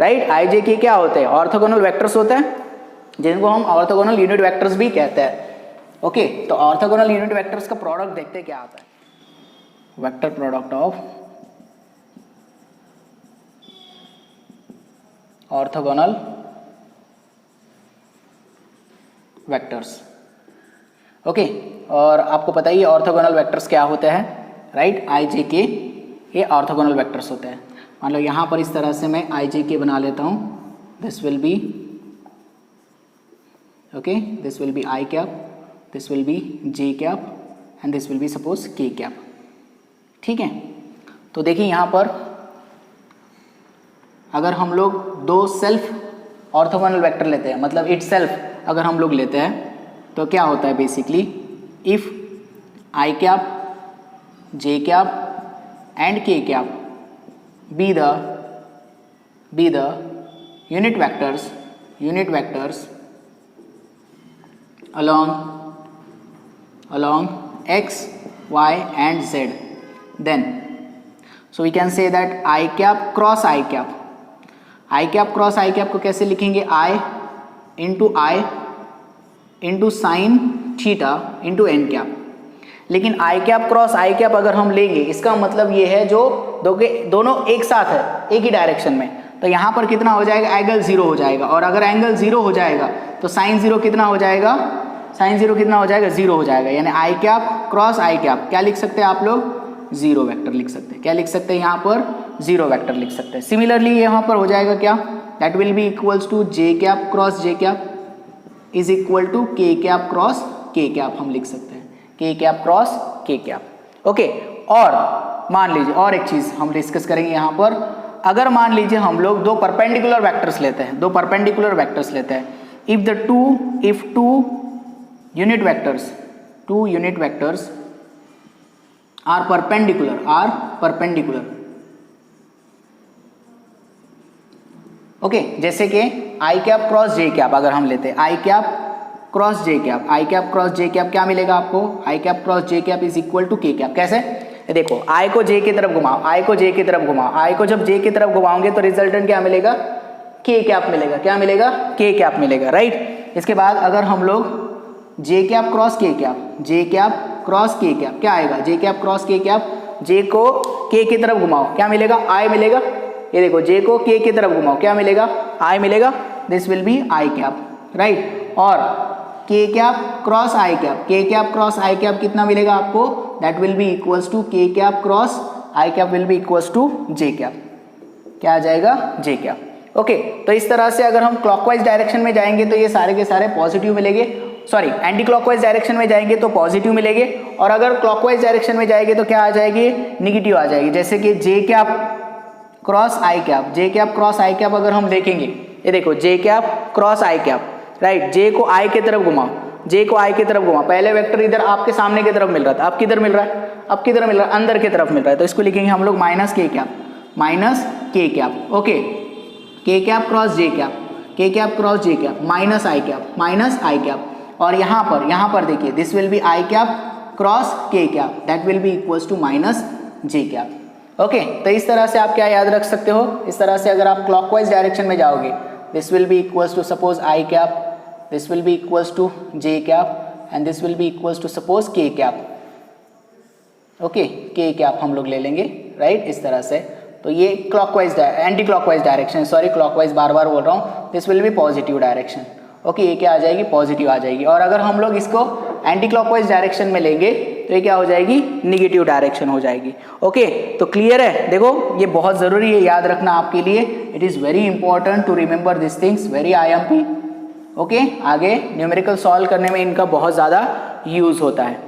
Speaker 1: राइट। आई जे के क्या होते हैं, ऑर्थोगोनल वेक्टर्स होते हैं जिनको हम ऑर्थोगोनल यूनिट वेक्टर्स भी कहते हैं। ओके तो ऑर्थोगोनल यूनिट वेक्टर्स का प्रोडक्ट देखते हैं क्या आता है, vector product of orthogonal vectors. Okay और आपको पता ही है ऑर्थोगोनल वेक्टर्स क्या होते हैं, राइट। आई जे के ये ऑर्थोगोनल वेक्टर्स होते हैं। मान लो यहाँ पर इस तरह से मैं आई जे के बना लेता हूँ, this will B Okay, this will be I cap, this will be J cap and this will be suppose K cap. ठीक है, तो देखिए यहाँ पर अगर हम लोग दो सेल्फ ऑर्थोगोनल वेक्टर लेते हैं, मतलब इट सेल्फ अगर हम लोग लेते हैं तो क्या होता है basically, if I cap, J cap and K cap be the unit vectors along x, y and z, then so we can say that I cap cross I cap को कैसे लिखेंगे, I into sin theta into n cap. लेकिन I cap cross I cap अगर हम लेंगे, इसका मतलब ये है जो दोनों एक साथ है एक ही डायरेक्शन में, तो यहाँ पर कितना हो जाएगा, एंगल 0 हो जाएगा. और अगर एंगल 0 हो जाएगा तो साइन 0 कितना हो जाएगा, 0 हो जाएगा. यानी I cap cross I cap क्या लिख सकते हैं आप लोग, 0 वेक्टर लिख सकते हैं. क्या लिख सकते हैं यहाँ पर, 0 वेक्टर लिख सकते हैं. सिमिलरली यहाँ पर हो जाएगा क्या, that will be equals to J cap cross J cap is equal to K cap cross K cap हम लिख सकते हैं, K cap cross K cap. Okay, और मान लीजिए और एक चीज हम डिस्कस करेंगे यहाँ पर. अगर मान लीजिए हम लोग दो परपेंडिकुलर वेक्टर्स लेते हैं, if two unit vectors are perpendicular. Okay, जैसे कि I cap cross J cap अगर हम लेते हैं, I cap cross J cap क्या मिलेगा आपको, I cap cross J cap is equal to K cap. कैसे, देखो I को J की तरफ घुमाओ, I को जब J की तरफ घुमाओंगे तो रिजल्टेंट क्या मिलेगा, K cap मिलेगा. क्या मिलेगा, K cap मिलेगा, राइट. इसके बाद अगर हम लोग J cap cross K cap क्या आएगा, J cap cross K cap, J को K की तरफ घुमाओ क्या मिलेगा, I मिलेगा. ये देखो J को K की तरफ घुमाओ क्या मिलेगा, I मिलेगा. This will be I cap, right. और K cap cross I cap कितना मिलेगा आपको, that will be equals to K cap cross I cap will be equals to J cap. क्या आ जाएगा, J cap. ओके, तो इस तरह से अगर हम क्लॉकवाइज डायरेक्शन में जाएंगे तो ये सारे के सारे पॉजिटिव मिलेंगे, सॉरी एंटी क्लॉकवाइज डायरेक्शन में जाएंगे तो पॉजिटिव मिलेंगे, और अगर क्लॉकवाइज डायरेक्शन में जाएंगे तो क्या आ जाएगी, निगेटिव आ जाएगी. जैसे कि J cap cross I cap अगर हम देखेंगे, ये देखो J cap cross I cap, right. J को I की तरफ घुमाओ, पहले वेक्टर इधर आपके सामने की तरफ मिल रहा था, अब किधर मिल रहा है, अंदर की तरफ मिल रहा है, तो इसको लिखेंगे हम लोग minus K cap. Okay, K cap cross J cap minus I cap. और यहाँ पर देखिए this will be I cap cross K cap, that will be equals to minus J cap. Okay, तो इस तरह से आप क्या याद रख सकते हो, इस तरह से अगर आप क्लॉकवाइज डायरेक्शन में जाओगे, this will be equals to suppose I cap, this will be equals to J cap and this will be equals to suppose K cap. Okay, K cap हम लोग ले लेंगे, राइट. इस तरह से तो ये clockwise anti clockwise direction, sorry clockwise बार बोल रहा हूँ, this will be positive direction. Okay, ये क्या आ जाएगी, पॉजिटिव आ जाएगी. और अगर हम लोग इसको एंटी क्लॉकवाइज डायरेक्शन में लेंगे तो ये क्या हो जाएगी, निगेटिव डायरेक्शन हो जाएगी. ओके, तो क्लियर है. देखो ये बहुत ज़रूरी है याद रखना आपके लिए, it is very important to remember this things, very IMP. Okay, आगे न्यूमेरिकल सॉल्व करने में इनका बहुत ज़्यादा यूज़ होता है.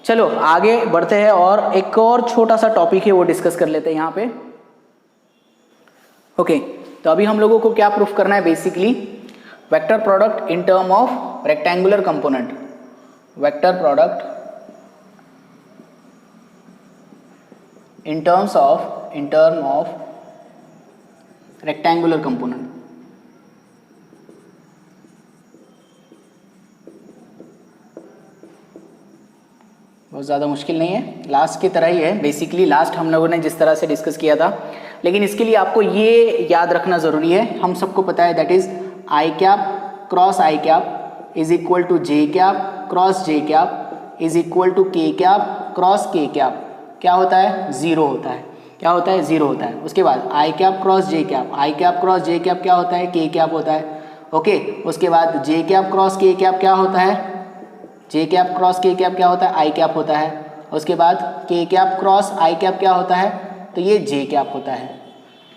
Speaker 1: चलो आगे बढ़ते हैं और एक और छोटा सा टॉपिक है वो डिस्कस कर लेते हैं यहाँ पे. ओके, तो अभी हम लोगों को क्या प्रूफ करना है, basically vector product in term of rectangular component, vector product in term of rectangular component. बहुत ज़्यादा मुश्किल नहीं है, लास्ट की तरह ही है बेसिकली, लास्ट हम लोगों ने जिस तरह से डिस्कस किया था. लेकिन इसके लिए आपको ये याद रखना ज़रूरी है, हम सबको पता है that is I cap cross I cap is equal to J cap cross J cap is equal to K cap cross K cap. क्या होता है, 0 होता है. क्या होता है, 0 होता है. उसके बाद I cap cross J cap, I cap cross J cap क्या होता है, K cap होता है. ओके, उसके बाद J cap cross K cap क्या होता है, J cap cross K cap क्या होता है, I cap होता है. उसके बाद K cap cross I cap क्या होता है, तो ये J cap होता है.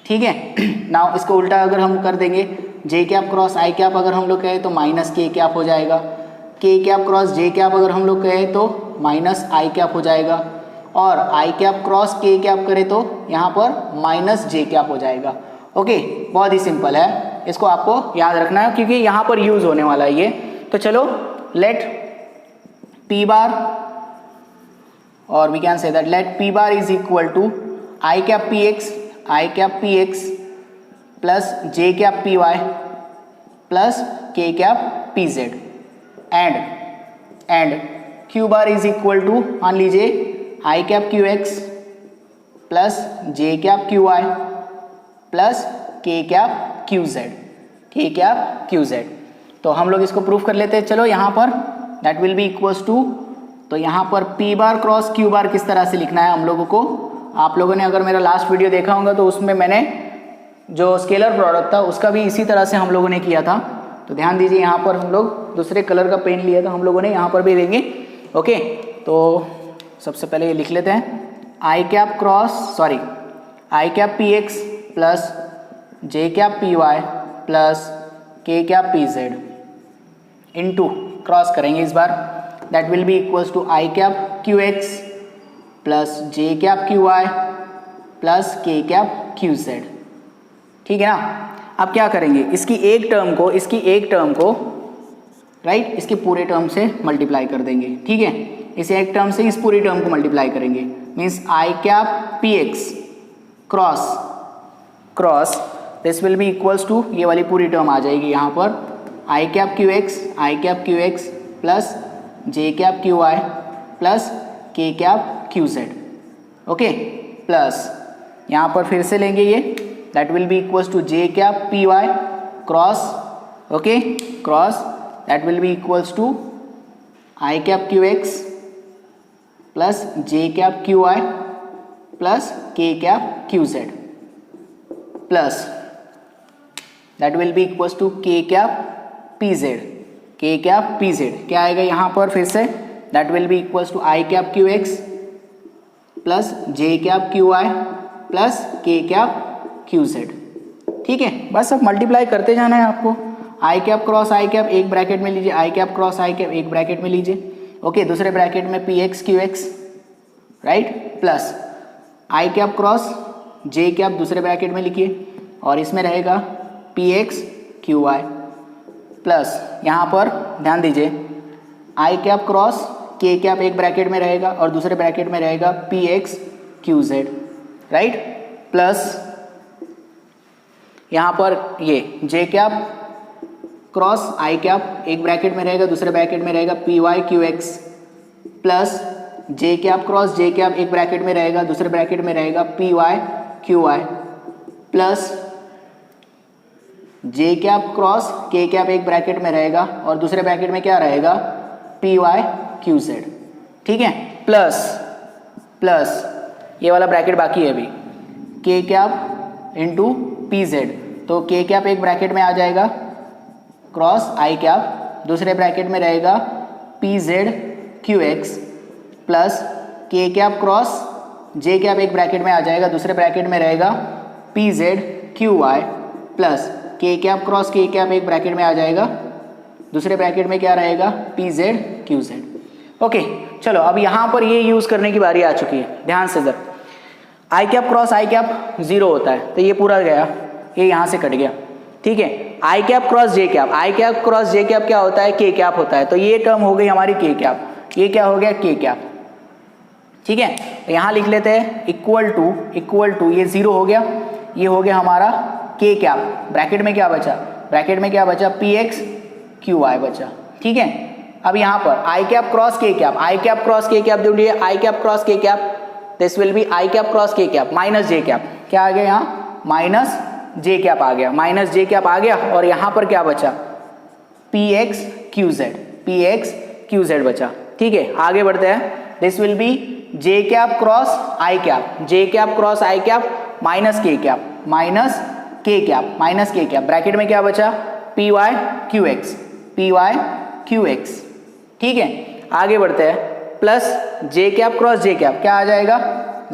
Speaker 1: ठीक है. नाउ इसको उल्टा अगर हम कर देंगे जे कैप क्रॉस आई कैप अगर हम लोग कहें तो माइनस के कैप हो जाएगा, के कैप क्रॉस जे कैप अगर हम लोग कहें तो माइनस आई कैप हो जाएगा, और आई कैप क्रॉस के कैप करें तो यहाँ पर माइनस जे कैप हो जाएगा। ओके, बहुत ही सिंपल है, इसको आपको याद रखना है क्योंकि यहाँ पर यूज होने वाला है ये। तो चलो लेट पी बार, और we can say that let P bar is equal to I cap P X plus J cap P Y plus K cap P Z, and Q bar is equal to मान लीजिए I cap Q X plus J cap Q Y plus K cap Q Z. तो हम लोग इसको प्रूफ कर लेते हैं। चलो यहाँ पर that will be equals to, तो यहाँ पर P bar cross Q bar किस तरह से लिखना है हम लोगों को, आप लोगों ने अगर मेरा लास्ट वीडियो देखा होगा तो उसमें मैंने जो स्केलर प्रोडक्ट था उसका भी इसी तरह से हम लोगों ने किया था। तो ध्यान दीजिए, यहाँ पर हम लोग दूसरे कलर का पेन लिया था हम लोगों ने, यहाँ पर भी लेंगे। ओके, तो सबसे पहले ये लिख लेते हैं I cap P X plus J cap P Y plus K cap P Z into cross करेंगे इस बार, that will be equals to I cap Q X plus J cap Q Y plus K cap Q Z. ठीक है ना। अब क्या करेंगे, इसकी एक टर्म को राइट इसके पूरे टर्म से मल्टीप्लाई कर देंगे। ठीक है, इस एक टर्म से इस पूरी टर्म को मल्टीप्लाई करेंगे, means I cap P X cross this will be equals to, ये वाली पूरी टर्म आ जाएगी यहाँ पर I cap Q X plus J cap Q Y plus K cap Q Z. Okay, plus यहाँ पर फिर से लेंगे ये, that will be equals to J cap P Y cross, okay cross, that will be equals to I cap Q X plus J cap Q Y plus K cap Q Z plus that will be equals to K cap P Z. क्या आएगा यहाँ पर फिर से, that will be equals to I cap Q X plus J cap Q Y plus K cap Q Z. ठीक है, बस अब मल्टीप्लाई करते जाना है आपको, I cap cross I cap एक ब्रैकेट में लीजिए, I cap cross I cap एक ब्रैकेट में लीजिए। ओके, दूसरे ब्रैकेट में P X Q X right plus I cap cross J cap दूसरे ब्रैकेट में लिखिए, और इसमें रहेगा P X Q Y plus यहाँ पर ध्यान दीजिए I cap cross K cap एक ब्रैकेट में रहेगा और दूसरे ब्रैकेट में रहेगा P X Q Z right, plus यहाँ पर ये J cap cross I cap एक ब्रैकेट में रहेगा, दूसरे ब्रैकेट में रहेगा P Y Q X plus J cap cross J cap एक ब्रैकेट में रहेगा, दूसरे ब्रैकेट में रहेगा P Y Q Y plus J cap cross K cap एक ब्रैकेट में रहेगा और दूसरे ब्रैकेट में क्या रहेगा पी वाई क्यू जेड। ठीक है, प्लस ये वाला ब्रैकेट बाकी है अभी, के कैप इंटू पी जेड, तो के कैप एक ब्रैकेट में आ जाएगा क्रॉस आई कैप, दूसरे ब्रैकेट में रहेगा P Z Q X plus K cap cross J cap एक ब्रैकेट में आ जाएगा, दूसरे ब्रैकेट में रहेगा P Z Q Y plus K cap cross K cap एक ब्रैकेट में आ जाएगा, दूसरे ब्रैकेट में क्या रहेगा P Z Q Z. Okay, चलो अब यहाँ पर ये यूज़ करने की बारी आ चुकी है, ध्यान से जरा, आई कैप क्रॉस आई कैप 0 होता है तो ये पूरा गया, ये यहाँ से कट गया। ठीक है, आई cap cross J cap, I cap cross J cap क्या होता है के कैप होता है, तो ये टर्म हो गई हमारी के कैप, ये क्या हो गया के कैप। ठीक है, तो यहाँ लिख लेते हैं इक्वल टू ये 0 हो गया, ये हो गया हमारा के कैप, ब्रैकेट में क्या बचा पी एक्स क्यू वाई बचा। ठीक है, अब यहाँ पर I cap cross K cap ढूंढिए, I cap cross K cap, this will be I cap cross K cap minus J cap, क्या आ गया यहाँ माइनस जे कैप आ गया, और यहाँ पर क्या बचा पी एक्स क्यू जेड बचा। ठीक है, आगे बढ़ते हैं, this will be J cap cross I cap minus K cap, bracket में क्या बचा पी वाई क्यू एक्स। ठीक है, आगे बढ़ते हैं, plus J cap cross J cap क्या आ जाएगा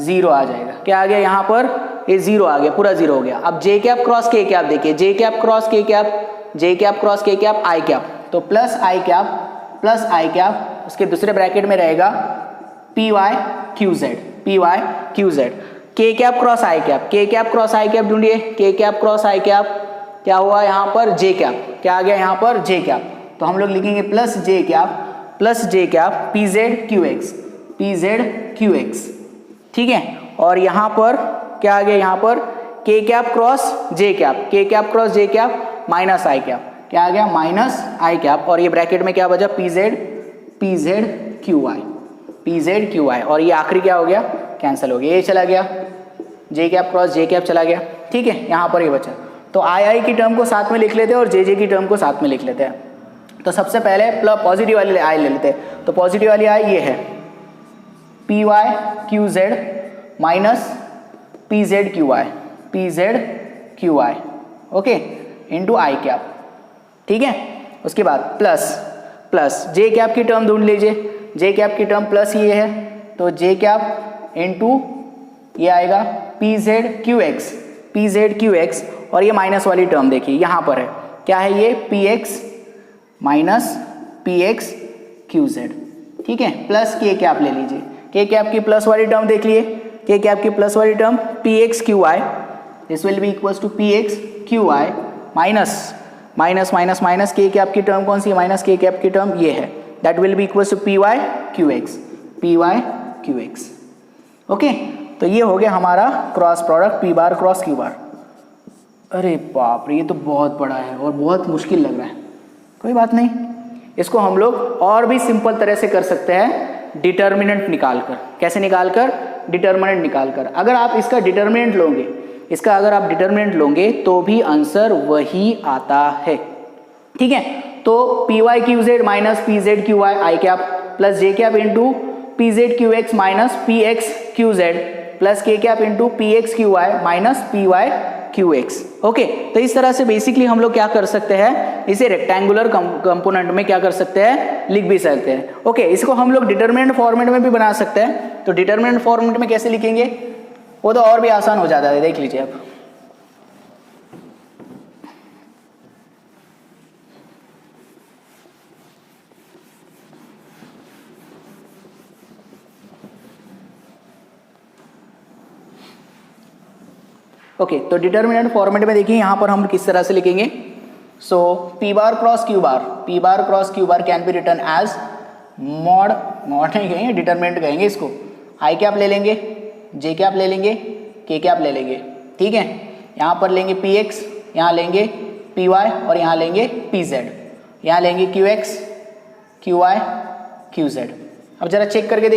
Speaker 1: 0 आ जाएगा, क्या आ गया यहाँ पर ये जीरो आ गया, पूरा जीरो हो गया। अब J cap cross K cap देखिए, J cap cross K cap, J cap cross K cap I cap, तो प्लस आई कैप, उसके दूसरे ब्रैकेट में रहेगा P Y Q Z, P Y Q Z. K cap cross I cap, K cap cross I cap ढूंढिए, K cap cross I cap क्या हुआ यहाँ पर, जे कैप, क्या आ गया यहाँ पर, जे कैप। तो हम लोग लिखेंगे plus J cap P Z Q X, P Z Q X, ठीक है। और यहाँ पर क्या आ गया, यहाँ पर के cap cross J cap, K cap cross J cap minus आई कैप, क्या आ गया, माइनस आई कैप। और ये ब्रैकेट में क्या बचा, P Z Q Y, P Z Q Y. और ये आखिरी क्या हो गया, कैंसिल हो गया, ये चला गया, जे कैप क्रॉस जे कैप चला गया, ठीक है। यहाँ पर ये बचा, तो आई की टर्म को साथ में लिख लेते हैं और जे की टर्म को साथ में लिख लेते हैं। तो सबसे पहले पॉजिटिव वाली आई ले लेते हैं, तो पॉजिटिव वाली आई ये है P Y Q Z minus P Z Q Y, P Z Q Y, okay, into I cap, ठीक है। उसके बाद प्लस जे कैप की टर्म ढूंढ लीजिए, जे कैप की टर्म प्लस ये है, तो जे कैप इंटू ये आएगा P Z Q X, P Z Q X. और ये माइनस वाली टर्म देखिए यहाँ पर है, क्या है ये, P x minus P X Q Z, ठीक है। प्लस के कैप ले लीजिए, के कैप की प्लस वाली टर्म देख लिए, के कैप की प्लस वाली term P X Q Y, this will be equals to P X Q Y minus K cap की टर्म कौन सी है, माइनस के कैप की टर्म ये है, that will be equals to P Y Q X, P Y Q X, okay. तो ये हो गया हमारा cross product P bar cross Q bar. अरे बाप रे, ये तो बहुत बड़ा है और बहुत मुश्किल लग रहा है, कोई बात नहीं, इसको हम लोग और भी सिंपल तरह से कर सकते हैं, डिटर्मिनेंट निकालकर। कैसे निकालकर, डिटर्मिनेंट निकालकर। अगर आप इसका डिटर्मिनेंट लोगे, इसका अगर आप डिटर्मिनेंट लोगे तो भी आंसर वही आता है, ठीक है। तो P Y Q Z minus P Z Q Y I cap plus J cap into P Z Q X minus P X Q Z plus K cap into P X Q Y minus P Y Q X, okay. तो इस तरह से बेसिकली हम लोग क्या कर सकते हैं, इसे रेक्टेंगुलर कंपोनेंट में क्या कर सकते हैं, लिख भी सकते हैं, ओके। इसको हम लोग डिटर्मिनेंट फॉर्मेट में भी बना सकते हैं। तो डिटर्मिनेंट फॉर्मेट में कैसे लिखेंगे, वो तो और भी आसान हो जाता है, देख लीजिए आप। ओके, तो डिटर्मिनेंट फॉर्मेट में देखिए यहाँ पर हम किस तरह से लिखेंगे। So P bar cross Q bar can be written as mod नहीं कहेंगे, डिटर्मिनेंट कहेंगे इसको। आई कैप ले लेंगे, जे कैप ले लेंगे, के कैप ले लेंगे, ठीक है। यहाँ पर लेंगे पी एक्स, यहाँ लेंगे पी वाई और यहाँ लेंगे पी जेड, यहाँ लेंगे Q X Q Y Q Z. अब जरा चेक करके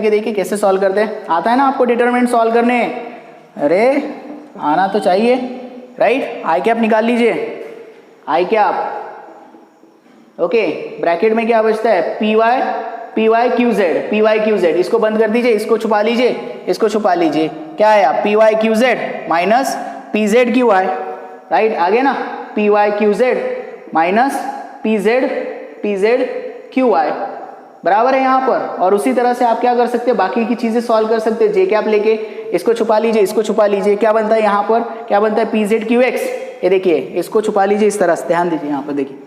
Speaker 1: देखिए कैसे सॉल्व करते हैं। आता है ना आपको डिटर्मिनेंट सॉल्व करने, अरे आना तो चाहिए, राइट। आई कैप निकाल लीजिए, आई कैप, ओके। ब्रैकेट में क्या बचता है, पी वाई क्यू जेड, इसको बंद कर दीजिए, इसको छुपा लीजिए, क्या है आप, P Y Q Z minus P Z Q Y, right, आगे ना, P Y Q Z minus P Z Q Y बराबर है यहाँ पर। और उसी तरह से आप क्या कर सकते हैं, बाकी की चीजें सॉल्व कर सकते हैं। जे कैप लेके इसको छुपा लीजिए, क्या बनता है यहाँ पर, क्या बनता है, पी जेड क्यू एक्स, ये देखिए, इसको छुपा लीजिए इस तरह से, ध्यान दीजिए यहाँ पर, देखिए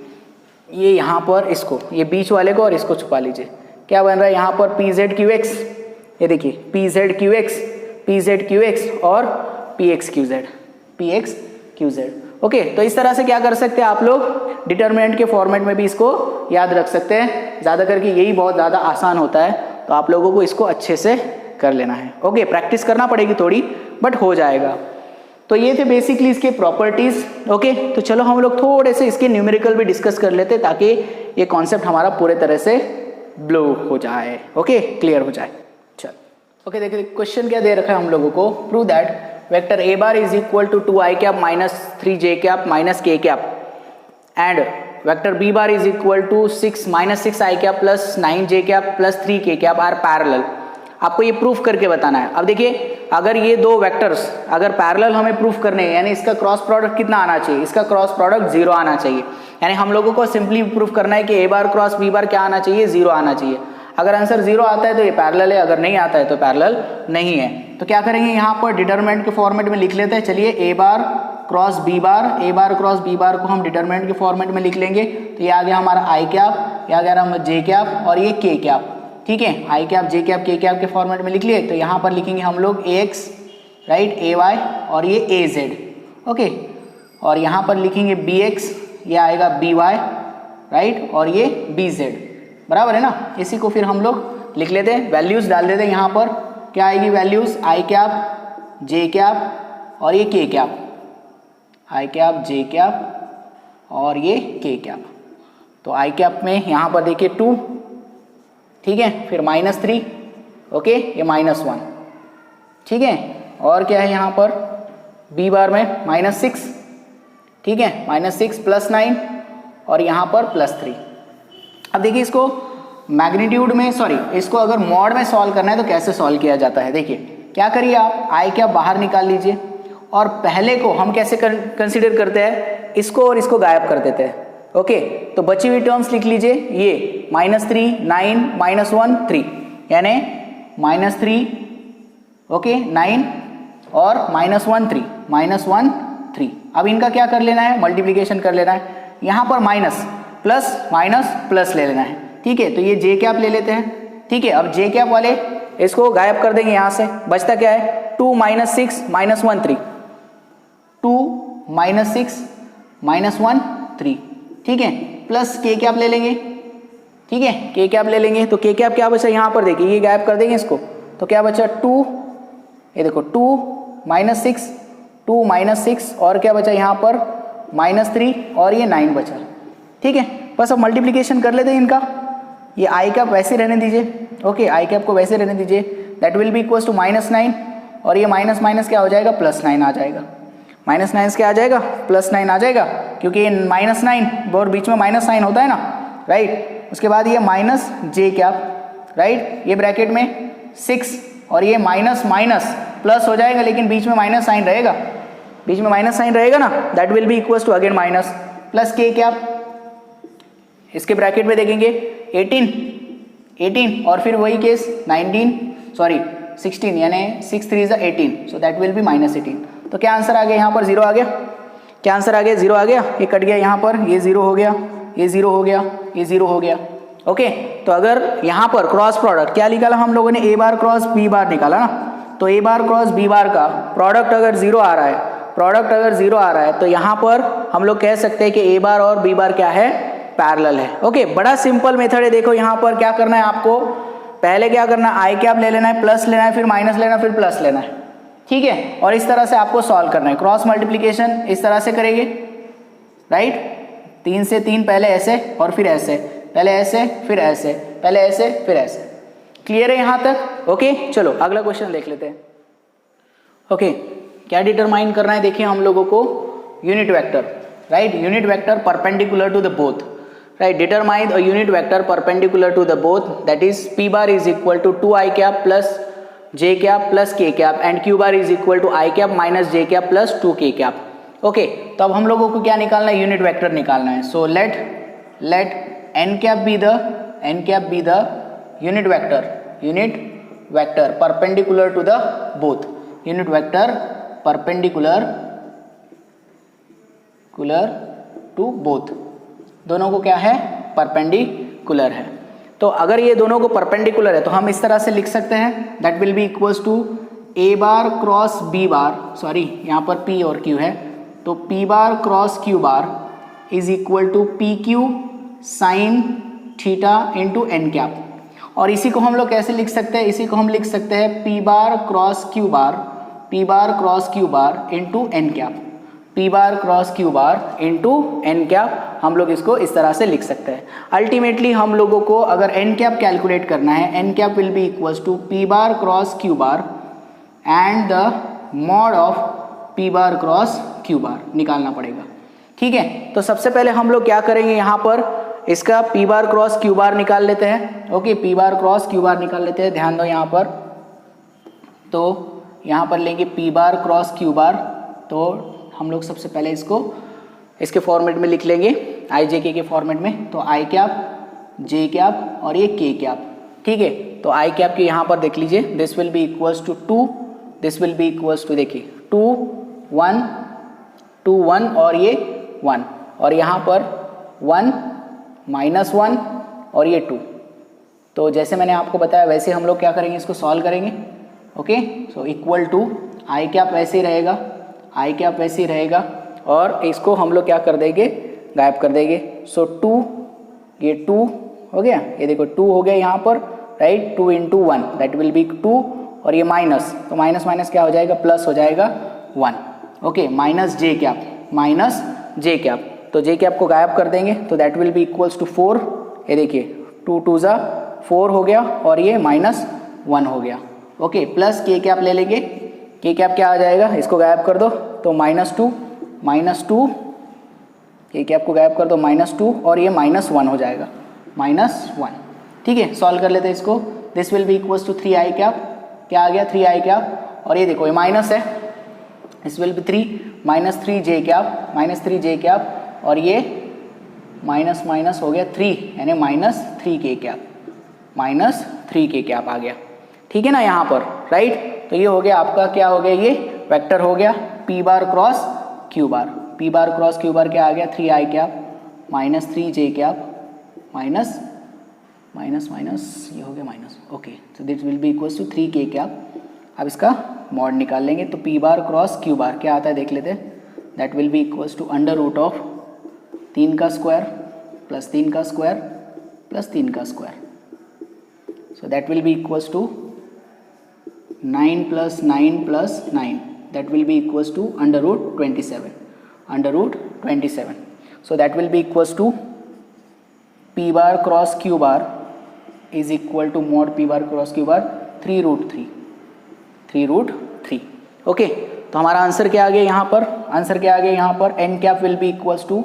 Speaker 1: ये यहाँ पर इसको, ये बीच वाले को और इसको छुपा लीजिए, क्या बन रहा है यहाँ पर, पी जेड क्यू एक्स, ये देखिए पी जेड क्यू एक्स और P X Q Z, okay. तो इस तरह से क्या कर सकते हैं आप लोग, डिटर्मिनेंट के फॉर्मेट में भी इसको याद रख सकते हैं। ज़्यादा करके यही बहुत ज़्यादा आसान होता है, तो आप लोगों को इसको अच्छे से कर लेना है, ओके। प्रैक्टिस करना पड़ेगी थोड़ी, बट हो जाएगा। तो ये थे बेसिकली इसके प्रॉपर्टीज़, ओके। तो चलो हम लोग थोड़े से इसके न्यूमेरिकल भी डिस्कस कर लेते, ताकि ये कॉन्सेप्ट हमारा पूरे तरह से ब्लो हो जाए, ओके, क्लियर हो जाए। चल, ओके, देखिए क्वेश्चन क्या दे रखा है हम लोगों को, prove that vector A bar is equal to 2 I cap minus 3 J cap minus K cap and vector B bar is equal to 6 I cap plus 9 J cap plus 3 K cap are parallel. आपको ये प्रूफ करके बताना है। अब देखिए, अगर ये दो वेक्टर्स अगर पैरेलल हमें प्रूफ करने हैं, यानी इसका क्रॉस प्रोडक्ट कितना आना चाहिए, इसका क्रॉस प्रोडक्ट 0 आना चाहिए। यानी हम लोगों को सिंपली प्रूफ करना है कि ए बार क्रॉस बी बार क्या आना चाहिए, 0 आना चाहिए। अगर आंसर 0 आता है तो ये पैरेलल है, अगर नहीं आता है तो पैरेलल नहीं है। तो क्या करेंगे यहाँ पर डिटरमिनेंट के फॉर्मेट में लिख लेते हैं। चलिए ए बार क्रॉस बी बार, ए बार क्रॉस बी बार को हम डिटरमिनेंट के फॉर्मेट में लिख लेंगे। तो ये आ गया हमारा आई कैप, ये आ गया हमारा जे कैप और ये के कैप। ठीक है, आई cap J cap K cap के फॉर्मेट में लिख लिए। तो यहाँ पर लिखेंगे हम लोग ए एक्स, राइट, ए वाई और ये ए जेड। ओके, और यहाँ पर लिखेंगे बी एक्स, ये आएगा बी वाई, राइट, और ये बी जेड। बराबर है ना। इसी को फिर हम लोग लिख लेते हैं, वैल्यूज डाल देते हैं। यहाँ पर क्या आएगी वैल्यूज, आई कैप जे कैप और ये के cap, I cap J cap और ये के कैप। तो आई कैप में यहाँ पर देखिए 2, ठीक है, फिर -3, ओके, ये -1, ठीक है। और क्या है यहाँ पर बी बार में -6, ठीक है, -6 + 9 और यहाँ पर +3। अब देखिए इसको मैग्नीट्यूड में, सॉरी, इसको अगर मॉड में सॉल्व करना है तो कैसे सॉल्व किया जाता है। देखिए क्या करिए आप, आई कैप बाहर निकाल लीजिए और पहले को हम कैसे कंसीडर करते हैं, इसको और इसको गायब कर देते हैं। ओके, तो बची हुई टर्म्स लिख लीजिए, ये -3 9 -1 3, यानी -3, ओके, 9 और -1 3, -1 3। अब इनका क्या कर लेना है, मल्टीप्लिकेशन कर लेना है। यहाँ पर माइनस प्लस ले लेना है। ठीक है, तो ये जे कैप ले लेते हैं। ठीक है, अब जे कैप वाले इसको गायब कर देंगे यहाँ से। बचता क्या है, 2 - 6 -1 3, 2 - 6 -1 3, ठीक है, प्लस के कैप ले लेंगे। ठीक है, के कैप ले लेंगे। तो के कैप क्या बचा यहाँ पर, देखिए ये गायब कर देंगे इसको। तो क्या बचा 2, ये देखो 2 - 6, 2 - 6 और क्या बचा यहाँ पर -3 और ये 9 बचा। ठीक है, बस अब मल्टीप्लिकेशन कर लेते हैं इनका। ये आई कैप वैसे रहने दीजिए। ओके, आई कैप को वैसे रहने दीजिए। That will be equals to -9 और ये माइनस माइनस क्या हो जाएगा, +9 आ जाएगा। -9 क्या आ जाएगा, +9 आ जाएगा, क्योंकि ये -9 और बीच में माइनस साइन होता है ना, राइट। उसके बाद ये माइनस जे कैप, राइट, ये ब्रैकेट में 6 और ये माइनस माइनस प्लस हो जाएगा, लेकिन बीच में माइनस साइन रहेगा, बीच में माइनस साइन रहेगा ना। That will be equals to again minus plus K cap. इसके ब्रैकेट में देखेंगे 18 और फिर वही केस 16, यानी 6 3 = 18, सो दैट विल बी -18। तो क्या आंसर आ गया यहाँ पर, 0 आ गया। क्या आंसर आ गया, 0 आ गया। ये कट गया यहाँ पर, ये 0 हो गया, ये 0 हो गया, ये 0 हो गया। ओके, तो अगर यहाँ पर क्रॉस प्रोडक्ट क्या निकाला हम लोगों ने, ए बार क्रॉस बी बार निकाला ना। तो ए बार क्रॉस बी बार का प्रोडक्ट अगर 0 आ रहा है, प्रोडक्ट अगर 0 आ रहा है, तो यहाँ पर हम लोग कह सकते हैं कि ए बार और बी बार क्या है, पैरेलल है। ओके, बड़ा सिंपल मेथड है। देखो यहाँ पर क्या करना है आपको, पहले क्या करना है, आई कैप ले लेना है, प्लस लेना है, फिर माइनस लेना है, फिर प्लस लेना है। ठीक है, और इस तरह से आपको सॉल्व करना है। क्रॉस मल्टीप्लिकेशन इस तरह से करेंगे, राइट, 3 से 3 पहले ऐसे और फिर ऐसे, पहले ऐसे फिर ऐसे, पहले ऐसे फिर ऐसे। क्लियर है यहाँ तक। ओके, चलो अगला क्वेश्चन देख लेते हैं। ओके, क्या डिटरमाइन करना है, देखिए हम लोगों को unit vector, right, unit vector perpendicular to the both, right, determine a unit vector perpendicular to the both, that is p bar is equal to 2 I cap plus j cap plus k cap and q bar is equal to I cap minus j cap plus 2 k cap. Okay, तो अब हम लोगों को क्या निकालना है, यूनिट वेक्टर निकालना है। So let n cap be the unit vector perpendicular to the both, unit vector perpendicular to both, दोनों को क्या है, परपेंडिकुलर है। तो अगर ये दोनों को परपेंडिकुलर है तो हम इस तरह से लिख सकते हैं, that will be equals to A bar cross B bar, sorry यहाँ पर p और q है, तो p bar cross q bar is equal to pq sine theta into n cap. और इसी को हम लोग कैसे लिख सकते हैं, इसी को हम लिख सकते हैं p bar cross q bar into n cap, p bar cross q bar into n cap. हम लोग इसको इस तरह से लिख सकते हैं। अल्टीमेटली हम लोगों को अगर n कैप कैलकुलेट करना है, n cap will be equals to p bar cross q bar and the mod of p bar cross q bar निकालना पड़ेगा। ठीक है, तो सबसे पहले हम लोग क्या करेंगे, यहाँ पर इसका p बार क्रॉस q बार निकाल लेते हैं। Okay, p bar cross q बार निकाल लेते हैं। ध्यान दो यहाँ पर, तो यहाँ पर लेंगे p बार क्रॉस q बार, तो हम लोग सबसे पहले इसको इसके फॉर्मेट में लिख लेंगे, आई जे के फॉर्मेट में। तो आई कैप जे कैप और ये के कैप, ठीक है, तो आई कैप की यहाँ पर देख लीजिए, this will be equals to 2, this will be equals to देखिए 2 1 2 1 और ये 1, और यहाँ पर 1 -1 और ये 2। तो जैसे मैंने आपको बताया वैसे हम लोग क्या करेंगे, इसको सॉल्व करेंगे। Okay, so equal to I cap वैसे ही रहेगा, आई कैप वैसे ही रहेगा, और इसको हम लोग क्या कर देंगे, गायब कर देंगे। सो 2, ये 2 हो गया, ये देखो 2 हो गया यहाँ पर, राइट, 2 × 1 दैट विल बी 2, और ये माइनस, तो माइनस माइनस क्या हो जाएगा, प्लस हो जाएगा 1। Okay, minus J cap, minus J cap, तो जे कैप को गायब कर देंगे, तो that will be equals to 4। ये देखिए 2 2 ज़ा 4 हो गया, और ये -1 हो गया। ओके, प्लस के कैप ले लेंगे, के कैप क्या आ जाएगा, इसको गायब कर दो, तो -2 के कैप को गायब कर दो, -2, और ये -1 हो जाएगा, -1। ठीक है, सॉल्व कर लेते हैं इसको। This will be equals to 3 I cap, क्या आ गया 3 आई कैप, और ये देखो ये माइनस है, this will B 3 -3 J cap, -3 J cap, और ये माइनस माइनस हो गया 3, यानी -3 के कैप, -3 के कैप आ गया। ठीक है ना यहाँ पर, राइट। तो ये हो गया आपका, क्या हो गया, ये वेक्टर हो गया p bar cross q bar, p bar cross q bar क्या आ गया 3 I cap -3 J cap minus minus minus, ये हो गया minus. Okay, so this will be equals to 3 K cap. अब इसका मॉड निकाल लेंगे, तो p bar cross q bar क्या आता है देख लेते हैं, that will be equals to √ऑफ 3 का स्क्वायर प्लस 3 का स्क्वायर प्लस 3 का square, so that will be equals to 9 plus 9 plus 9, that will be equals to √27, √27, so that will be equals to p bar cross q bar is equal to mod p bar cross q bar 3√3। Okay, तो हमारा आंसर क्या आ गया यहाँ पर, आंसर क्या आ गया यहाँ पर, n cap will be equals to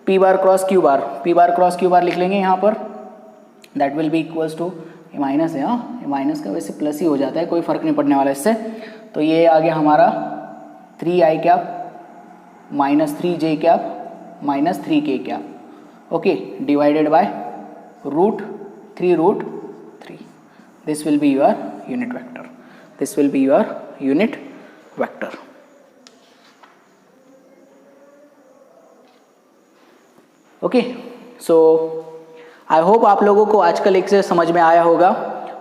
Speaker 1: p bar cross q bar, p bar cross q bar लिख लेंगे यहाँ पर, that will be equals to, ये माइनस है, हाँ ये माइनस का वैसे प्लस ही हो जाता है, कोई फर्क नहीं पड़ने वाला इससे। तो ये आ गया हमारा 3 I cap -3 J cap -3 K cap, okay, divided by √3 this will be your unit vector, this will be your unit vector. Okay, so I hope आप लोगों को आज का लेक्चर समझ में आया होगा,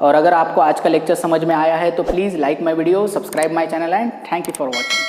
Speaker 1: और अगर आपको आज का लेक्चर समझ में आया है तो please like my video, subscribe my channel, and thank you for watching.